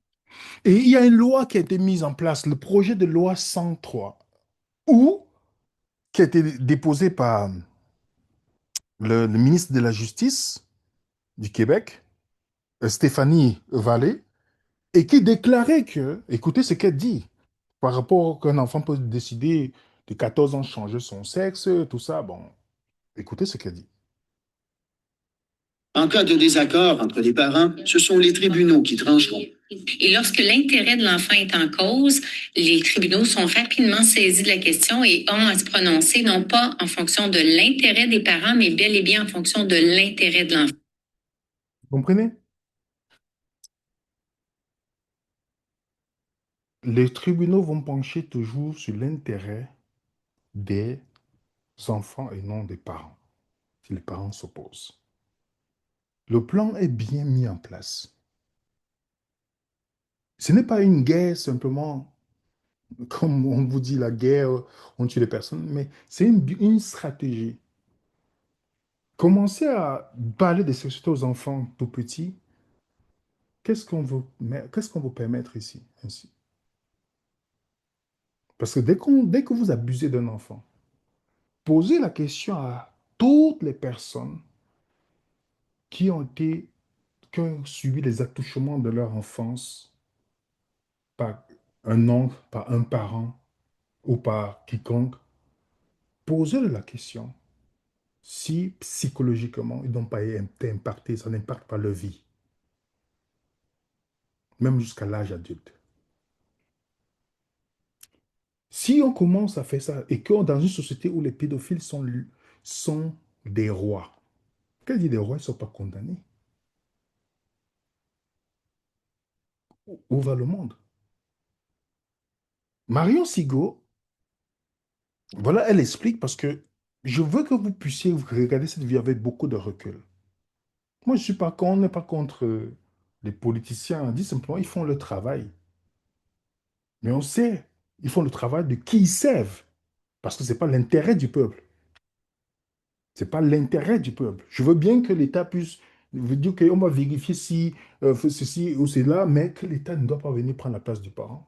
Speaker 1: Et il y a une loi qui a été mise en place, le projet de loi 103, qui a été déposé par le ministre de la Justice du Québec, Stéphanie Vallée, et qui déclarait que, écoutez ce qu'elle dit, par rapport qu'un enfant peut décider de 14 ans de changer son sexe, tout ça, bon, écoutez ce qu'elle dit.
Speaker 20: En cas de désaccord entre les parents, ce sont les tribunaux qui trancheront.
Speaker 21: Et lorsque l'intérêt de l'enfant est en cause, les tribunaux sont rapidement saisis de la question et ont à se prononcer, non pas en fonction de l'intérêt des parents, mais bel et bien en fonction de l'intérêt de l'enfant.
Speaker 1: Vous comprenez? Les tribunaux vont pencher toujours sur l'intérêt des enfants et non des parents, si les parents s'opposent. Le plan est bien mis en place. Ce n'est pas une guerre simplement, comme on vous dit, la guerre, on tue les personnes, mais c'est une stratégie. Commencez à parler de sexualité aux enfants tout petits. Qu'est-ce qu'on veut permettre ici, ainsi? Parce que dès que vous abusez d'un enfant, posez la question à toutes les personnes qui ont subi les attouchements de leur enfance par un oncle, par un parent ou par quiconque. Posez-leur la question si psychologiquement ils n'ont pas été impactés, ça n'impacte pas leur vie, même jusqu'à l'âge adulte. Si on commence à faire ça et que dans une société où les pédophiles sont des rois, qu'elle dit des rois, ils ne sont pas condamnés. Où va le monde? Marion Sigaud Voilà, elle explique parce que je veux que vous puissiez regarder cette vie avec beaucoup de recul. Moi, je suis pas contre, on n'est pas contre les politiciens. On dit simplement, ils font le travail. Mais on sait, ils font le travail de qui ils servent. Parce que ce n'est pas l'intérêt du peuple. Ce n'est pas l'intérêt du peuple. Je veux bien que l'État puisse dire qu'on va vérifier si ceci ou cela, mais que l'État ne doit pas venir prendre la place du parent.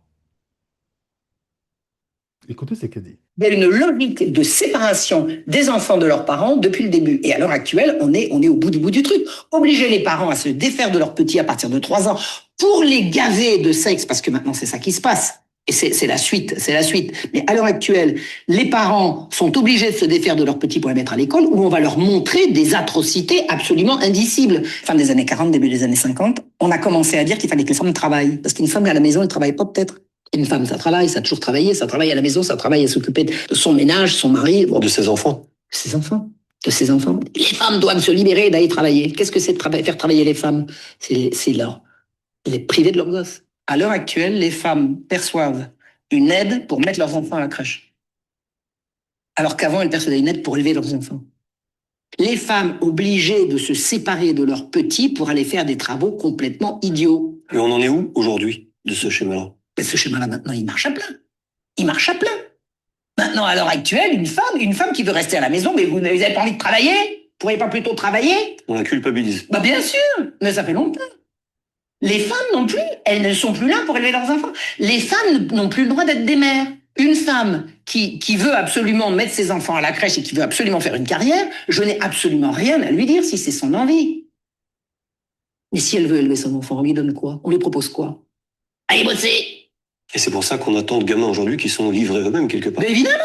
Speaker 1: Écoutez ce qu'elle dit.
Speaker 4: Il y a une logique de séparation des enfants de leurs parents depuis le début. Et à l'heure actuelle, on est au bout du truc. Obliger les parents à se défaire de leurs petits à partir de 3 ans pour les gaver de sexe, parce que maintenant c'est ça qui se passe. Et c'est la suite, c'est la suite. Mais à l'heure actuelle, les parents sont obligés de se défaire de leurs petits pour les mettre à l'école, où on va leur montrer des atrocités absolument indicibles. Fin des années 40, début des années 50, on a commencé à dire qu'il fallait que les femmes travaillent. Parce qu'une femme à la maison, elle ne travaille pas peut-être. Une femme, ça travaille, ça a toujours travaillé, ça travaille à la maison, ça travaille à s'occuper de son ménage, son mari.
Speaker 3: De ses enfants.
Speaker 4: De ses enfants. De ses enfants. Les femmes doivent se libérer et d'aller travailler. Qu'est-ce que c'est de faire travailler les femmes? C'est là. Les priver de leurs gosses. À l'heure actuelle, les femmes perçoivent une aide pour mettre leurs enfants à la crèche. Alors qu'avant, elles percevaient une aide pour élever leurs enfants. Les femmes obligées de se séparer de leurs petits pour aller faire des travaux complètement idiots.
Speaker 3: Et on en est où aujourd'hui de ce schéma-là?
Speaker 4: Ce schéma-là, maintenant, il marche à plein. Il marche à plein. Maintenant, à l'heure actuelle, une femme qui veut rester à la maison, mais vous n'avez pas envie de travailler? Vous pourriez pas plutôt travailler?
Speaker 3: On la culpabilise.
Speaker 4: Bah, bien sûr, mais ça fait longtemps. Les femmes non plus, elles ne sont plus là pour élever leurs enfants. Les femmes n'ont plus le droit d'être des mères. Une femme qui veut absolument mettre ses enfants à la crèche et qui veut absolument faire une carrière, je n'ai absolument rien à lui dire si c'est son envie. Mais si elle veut élever son enfant, on lui donne quoi? On lui propose quoi? Allez bosser!
Speaker 3: Et c'est pour ça qu'on a tant de gamins aujourd'hui qui sont livrés eux-mêmes quelque part.
Speaker 4: Mais évidemment!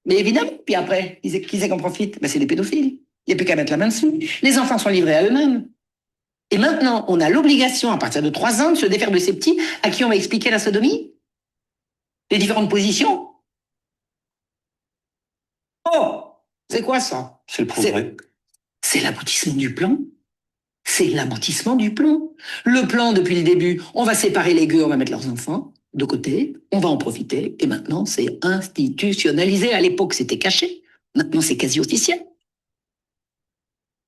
Speaker 4: Mais évidemment! Puis après, qui c'est qu'on profite? Ben, c'est les pédophiles. Il n'y a plus qu'à mettre la main dessus. Les enfants sont livrés à eux-mêmes. Et maintenant, on a l'obligation, à partir de 3 ans, de se défaire de ces petits à qui on va expliquer la sodomie, les différentes positions. Oh, c'est quoi ça?
Speaker 3: C'est le progrès.
Speaker 4: C'est l'aboutissement du plan. C'est l'aboutissement du plan. Le plan, depuis le début, on va séparer les gueux, on va mettre leurs enfants de côté, on va en profiter, et maintenant, c'est institutionnalisé. À l'époque, c'était caché. Maintenant, c'est quasi officiel.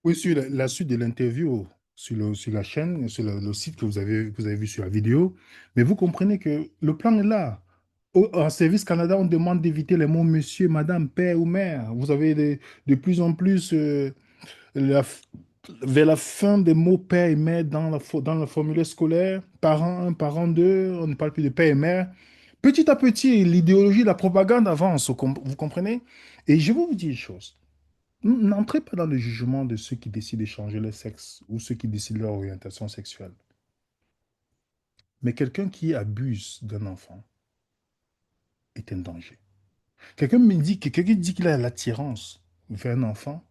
Speaker 1: Oui, sur la suite de l'interview sur la chaîne, sur le site que vous avez vu sur la vidéo, mais vous comprenez que le plan est là. En Service Canada, on demande d'éviter les mots monsieur, madame, père ou mère. Vous avez de plus en plus, vers la fin des mots père et mère dans le formulaire scolaire, parent 1, parent 2, on ne parle plus de père et mère. Petit à petit, l'idéologie, la propagande avance, vous comprenez? Et je vais vous dire une chose. N'entrez pas dans le jugement de ceux qui décident de changer leur sexe ou ceux qui décident leur orientation sexuelle. Mais quelqu'un qui abuse d'un enfant est un danger. Quelqu'un dit qu'il a l'attirance vers un enfant,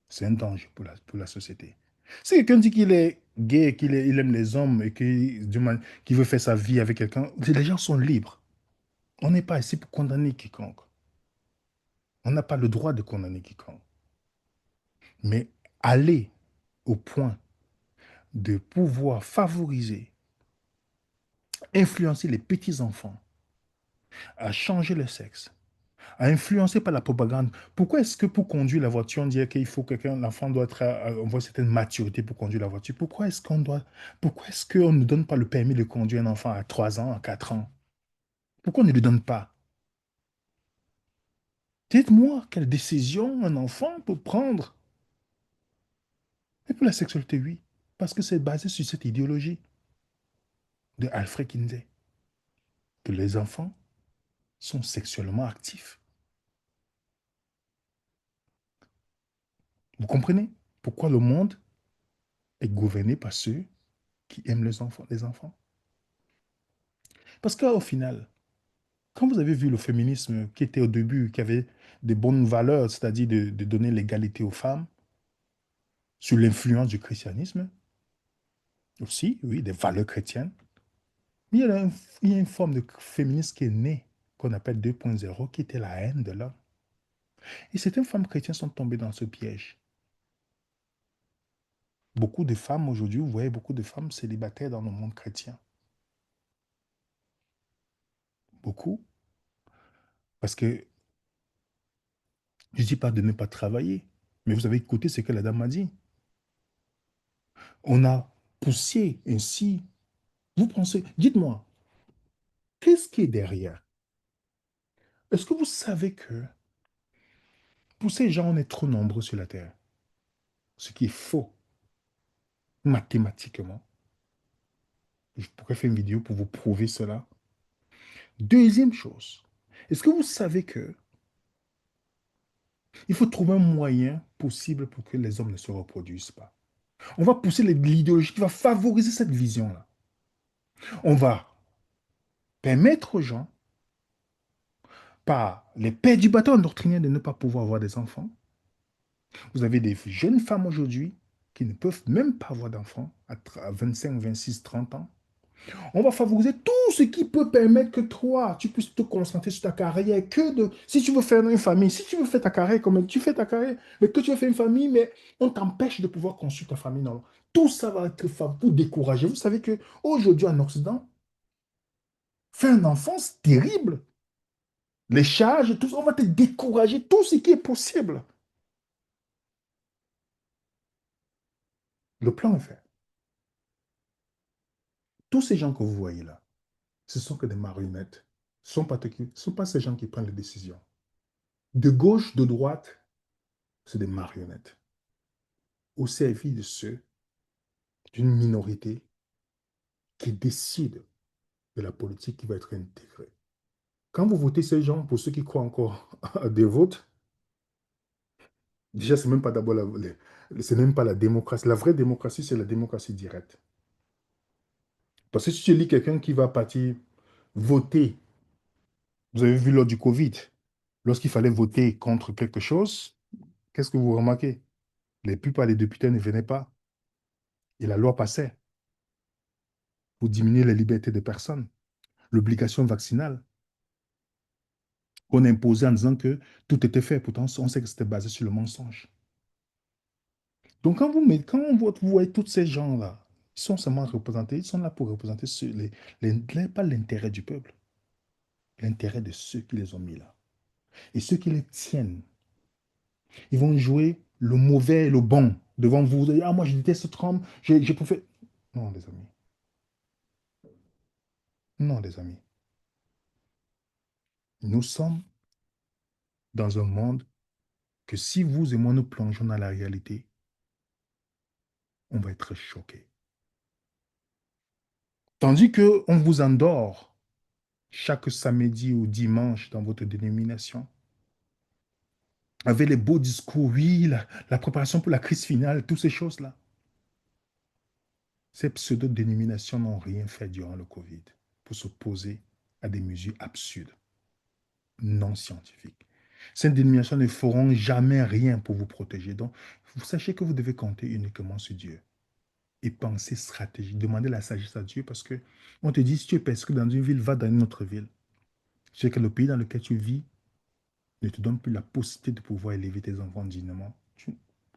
Speaker 1: c'est un danger pour la société. Si quelqu'un dit qu'il est gay, il aime les hommes et qu'il veut faire sa vie avec quelqu'un, les gens sont libres. On n'est pas ici pour condamner quiconque. On n'a pas le droit de condamner quiconque. Mais aller au point de pouvoir favoriser, influencer les petits-enfants à changer le sexe, à influencer par la propagande. Pourquoi est-ce que pour conduire la voiture, on dit qu'il faut l'enfant doit avoir une certaine maturité pour conduire la voiture? Pourquoi est-ce qu'on ne donne pas le permis de conduire un enfant à 3 ans, à 4 ans? Pourquoi on ne lui donne pas? Dites-moi quelle décision un enfant peut prendre. Et pour la sexualité, oui, parce que c'est basé sur cette idéologie de Alfred Kinsey, que les enfants sont sexuellement actifs. Vous comprenez pourquoi le monde est gouverné par ceux qui aiment les enfants? Parce qu'au final, quand vous avez vu le féminisme qui était au début, qui avait des bonnes valeurs, c'est-à-dire de donner l'égalité aux femmes, sous l'influence du christianisme, aussi, oui, des valeurs chrétiennes, mais il y a une forme de féminisme qui est née, qu'on appelle 2.0, qui était la haine de l'homme. Et certaines femmes chrétiennes sont tombées dans ce piège. Beaucoup de femmes aujourd'hui, vous voyez beaucoup de femmes célibataires dans le monde chrétien. Beaucoup. Parce que Je ne dis pas de ne pas travailler, mais vous avez écouté ce que la dame m'a dit. On a poussé ainsi. Vous pensez, dites-moi, qu'est-ce qui est derrière? Est-ce que vous savez que pour ces gens, on est trop nombreux sur la Terre? Ce qui est faux, mathématiquement. Je pourrais faire une vidéo pour vous prouver cela. Deuxième chose, est-ce que vous savez que il faut trouver un moyen possible pour que les hommes ne se reproduisent pas? On va pousser l'idéologie qui va favoriser cette vision-là. On va permettre aux gens, par les pères du bâton endoctrinés, de ne pas pouvoir avoir des enfants. Vous avez des jeunes femmes aujourd'hui qui ne peuvent même pas avoir d'enfants à 25, 26, 30 ans. On va favoriser tout ce qui peut permettre que toi, tu puisses te concentrer sur ta carrière. Si tu veux faire une famille, si tu veux faire ta carrière, comme tu fais ta carrière, mais que tu veux faire une famille, mais on t'empêche de pouvoir construire ta famille. Non. Tout ça va être pour décourager. Vous savez qu'aujourd'hui, en Occident, faire un enfant, c'est terrible. Les charges, tout ça, on va te décourager, tout ce qui est possible. Le plan est fait. Tous ces gens que vous voyez là, ce sont que des marionnettes. Ce ne sont pas ces gens qui prennent les décisions. De gauche, de droite, c'est des marionnettes au service de ceux d'une minorité qui décide de la politique qui va être intégrée. Quand vous votez ces gens, pour ceux qui croient encore à des votes, déjà, ce n'est même pas d'abord c'est même pas la démocratie. La vraie démocratie, c'est la démocratie directe. Parce que si tu lis quelqu'un qui va partir voter, vous avez vu lors du Covid, lorsqu'il fallait voter contre quelque chose, qu'est-ce que vous remarquez? La plupart des députés ne venaient pas. Et la loi passait pour diminuer les libertés des personnes. L'obligation vaccinale qu'on imposait en disant que tout était fait. Pourtant, on sait que c'était basé sur le mensonge. Donc, quand vous voyez tous ces gens-là, ils sont seulement représentés, ils sont là pour représenter pas l'intérêt du peuple, l'intérêt de ceux qui les ont mis là. Et ceux qui les tiennent, ils vont jouer le mauvais et le bon devant vous. Vous allez dire, ah, moi, je déteste Trump, j'ai préféré. Non, les amis. Non, les amis. Nous sommes dans un monde que si vous et moi nous plongeons dans la réalité, on va être choqués. Tandis qu'on vous endort chaque samedi ou dimanche dans votre dénomination, avec les beaux discours, oui, la préparation pour la crise finale, toutes ces choses-là. Ces pseudo-dénominations n'ont rien fait durant le Covid pour s'opposer à des mesures absurdes, non scientifiques. Ces dénominations ne feront jamais rien pour vous protéger. Donc, vous sachez que vous devez compter uniquement sur Dieu et penser stratégie. Demandez la sagesse à Dieu parce que on te dit, si tu es persécuté dans une ville, va dans une autre ville. C'est que le pays dans lequel tu vis ne te donne plus la possibilité de pouvoir élever tes enfants dignement.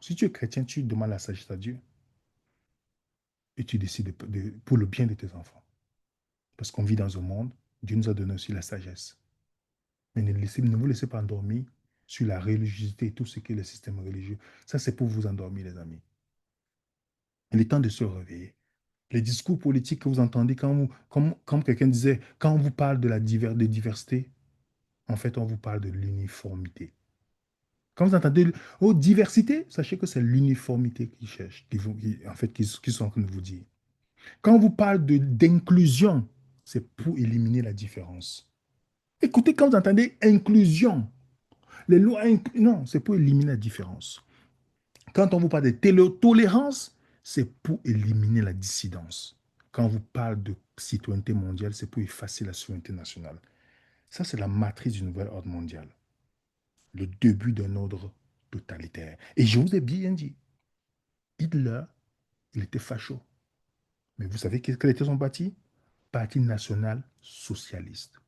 Speaker 1: Si tu es chrétien, tu demandes la sagesse à Dieu et tu décides pour le bien de tes enfants. Parce qu'on vit dans un monde, Dieu nous a donné aussi la sagesse. Mais ne vous laissez pas endormir sur la religiosité et tout ce qui est le système religieux. Ça, c'est pour vous endormir, les amis. Il est temps de se réveiller. Les discours politiques que vous entendez, comme quelqu'un disait, quand on vous parle de la diversité, en fait, on vous parle de l'uniformité. Quand vous entendez diversité, sachez que c'est l'uniformité qu'ils cherchent, qu'ils sont en train de vous dire. Quand on vous parle d'inclusion, c'est pour éliminer la différence. Écoutez, quand vous entendez inclusion, les lois, non, c'est pour éliminer la différence. Quand on vous parle de tolérance, c'est pour éliminer la dissidence. Quand on vous parle de citoyenneté mondiale, c'est pour effacer la souveraineté nationale. Ça, c'est la matrice du nouvel ordre mondial. Le début d'un ordre totalitaire. Et je vous ai bien dit, Hitler, il était facho. Mais vous savez quel était son parti? Parti national socialiste.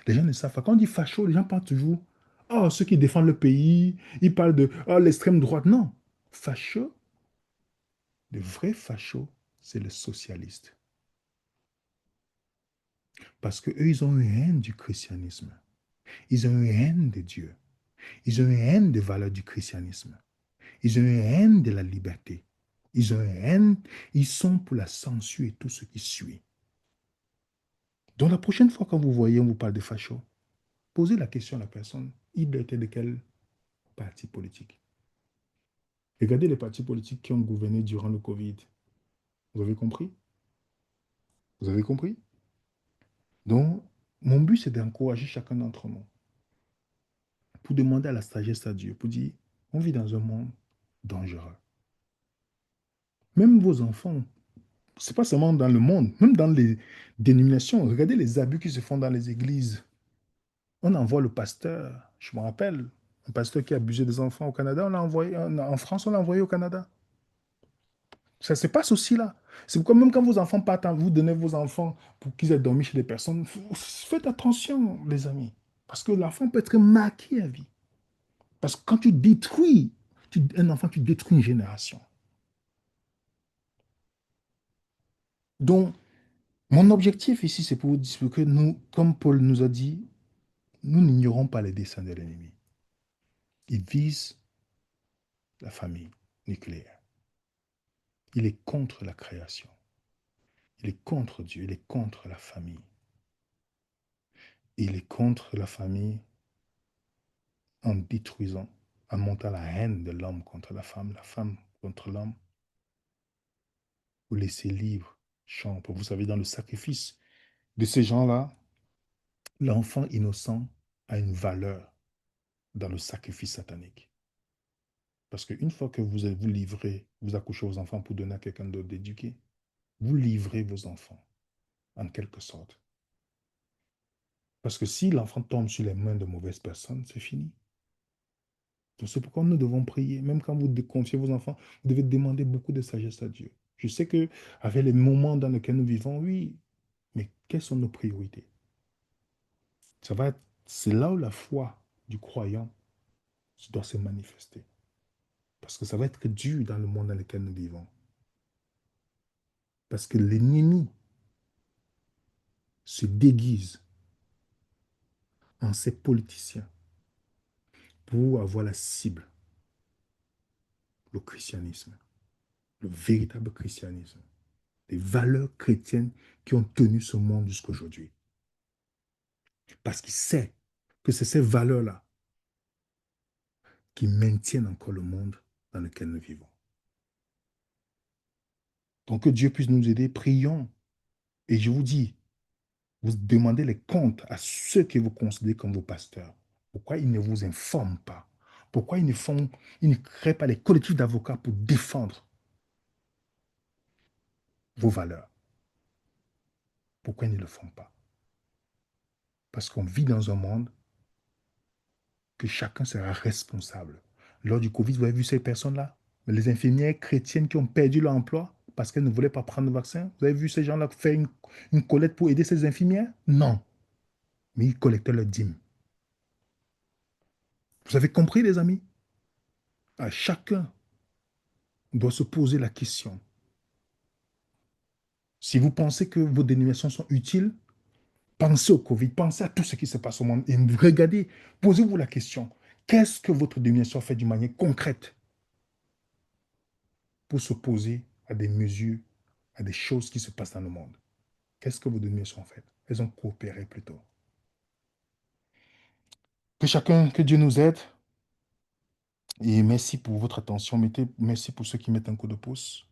Speaker 1: Les gens ne savent pas. Quand on dit facho, les gens parlent toujours, oh, ceux qui défendent le pays, ils parlent de l'extrême droite. Non. Facho, le vrai facho, c'est le socialiste. Parce qu'eux, ils ont une haine du christianisme. Ils ont une haine de Dieu. Ils ont une haine des valeurs du christianisme. Ils ont une haine de la liberté. Ils ont une haine, ils sont pour la censure et tout ce qui suit. Donc la prochaine fois quand vous voyez, on vous parle de fachos, posez la question à la personne, il était de quel parti politique? Regardez les partis politiques qui ont gouverné durant le Covid. Vous avez compris? Vous avez compris? Donc, mon but, c'est d'encourager chacun d'entre nous pour demander à la sagesse à Dieu, pour dire, on vit dans un monde dangereux. Même vos enfants, ce n'est pas seulement dans le monde, même dans les dénominations. Regardez les abus qui se font dans les églises. On envoie le pasteur, je me rappelle, un pasteur qui a abusé des enfants au Canada, on l'a envoyé, en France, on l'a envoyé au Canada. Ça se passe aussi là. C'est pourquoi même quand vos enfants partent, vous donnez vos enfants pour qu'ils aient dormi chez des personnes, faites attention, les amis. Parce que l'enfant peut être marqué à vie. Parce que quand tu détruis un enfant, tu détruis une génération. Donc, mon objectif ici, c'est pour vous dire que nous, comme Paul nous a dit, nous n'ignorons pas les desseins de l'ennemi. Il vise la famille nucléaire. Il est contre la création. Il est contre Dieu. Il est contre la famille. Il est contre la famille en détruisant, en montant la haine de l'homme contre la femme contre l'homme. Vous laissez libre champ. Vous savez, dans le sacrifice de ces gens-là, l'enfant innocent a une valeur dans le sacrifice satanique. Parce qu'une fois que vous livrez, vous accouchez vos enfants pour donner à quelqu'un d'autre d'éduquer, vous livrez vos enfants, en quelque sorte. Parce que si l'enfant tombe sur les mains de mauvaises personnes, c'est fini. Donc c'est pourquoi nous devons prier. Même quand vous confiez vos enfants, vous devez demander beaucoup de sagesse à Dieu. Je sais qu'avec les moments dans lesquels nous vivons, oui, mais quelles sont nos priorités? C'est là où la foi du croyant doit se manifester. Parce que ça va être dur dans le monde dans lequel nous vivons. Parce que l'ennemi se déguise en ces politiciens pour avoir la cible, le christianisme, le véritable christianisme, les valeurs chrétiennes qui ont tenu ce monde jusqu'à aujourd'hui. Parce qu'il sait que c'est ces valeurs-là qui maintiennent encore le monde dans lequel nous vivons. Donc que Dieu puisse nous aider, prions. Et je vous dis, vous demandez les comptes à ceux que vous considérez comme vos pasteurs. Pourquoi ils ne vous informent pas? Pourquoi ils ne créent pas les collectifs d'avocats pour défendre vos valeurs? Pourquoi ils ne le font pas? Parce qu'on vit dans un monde que chacun sera responsable. Lors du Covid, vous avez vu ces personnes-là? Les infirmières chrétiennes qui ont perdu leur emploi parce qu'elles ne voulaient pas prendre le vaccin. Vous avez vu ces gens-là faire une collecte pour aider ces infirmières? Non. Mais ils collectaient leurs dîmes. Vous avez compris, les amis? Chacun doit se poser la question. Si vous pensez que vos dénominations sont utiles, pensez au Covid, pensez à tout ce qui se passe au monde et regardez, posez-vous la question. Qu'est-ce que votre dénomination fait d'une manière concrète pour s'opposer à des mesures, à des choses qui se passent dans le monde? Qu'est-ce que vos dénominations ont fait? Elles ont coopéré plutôt. Que Dieu nous aide. Et merci pour votre attention. Merci pour ceux qui mettent un coup de pouce.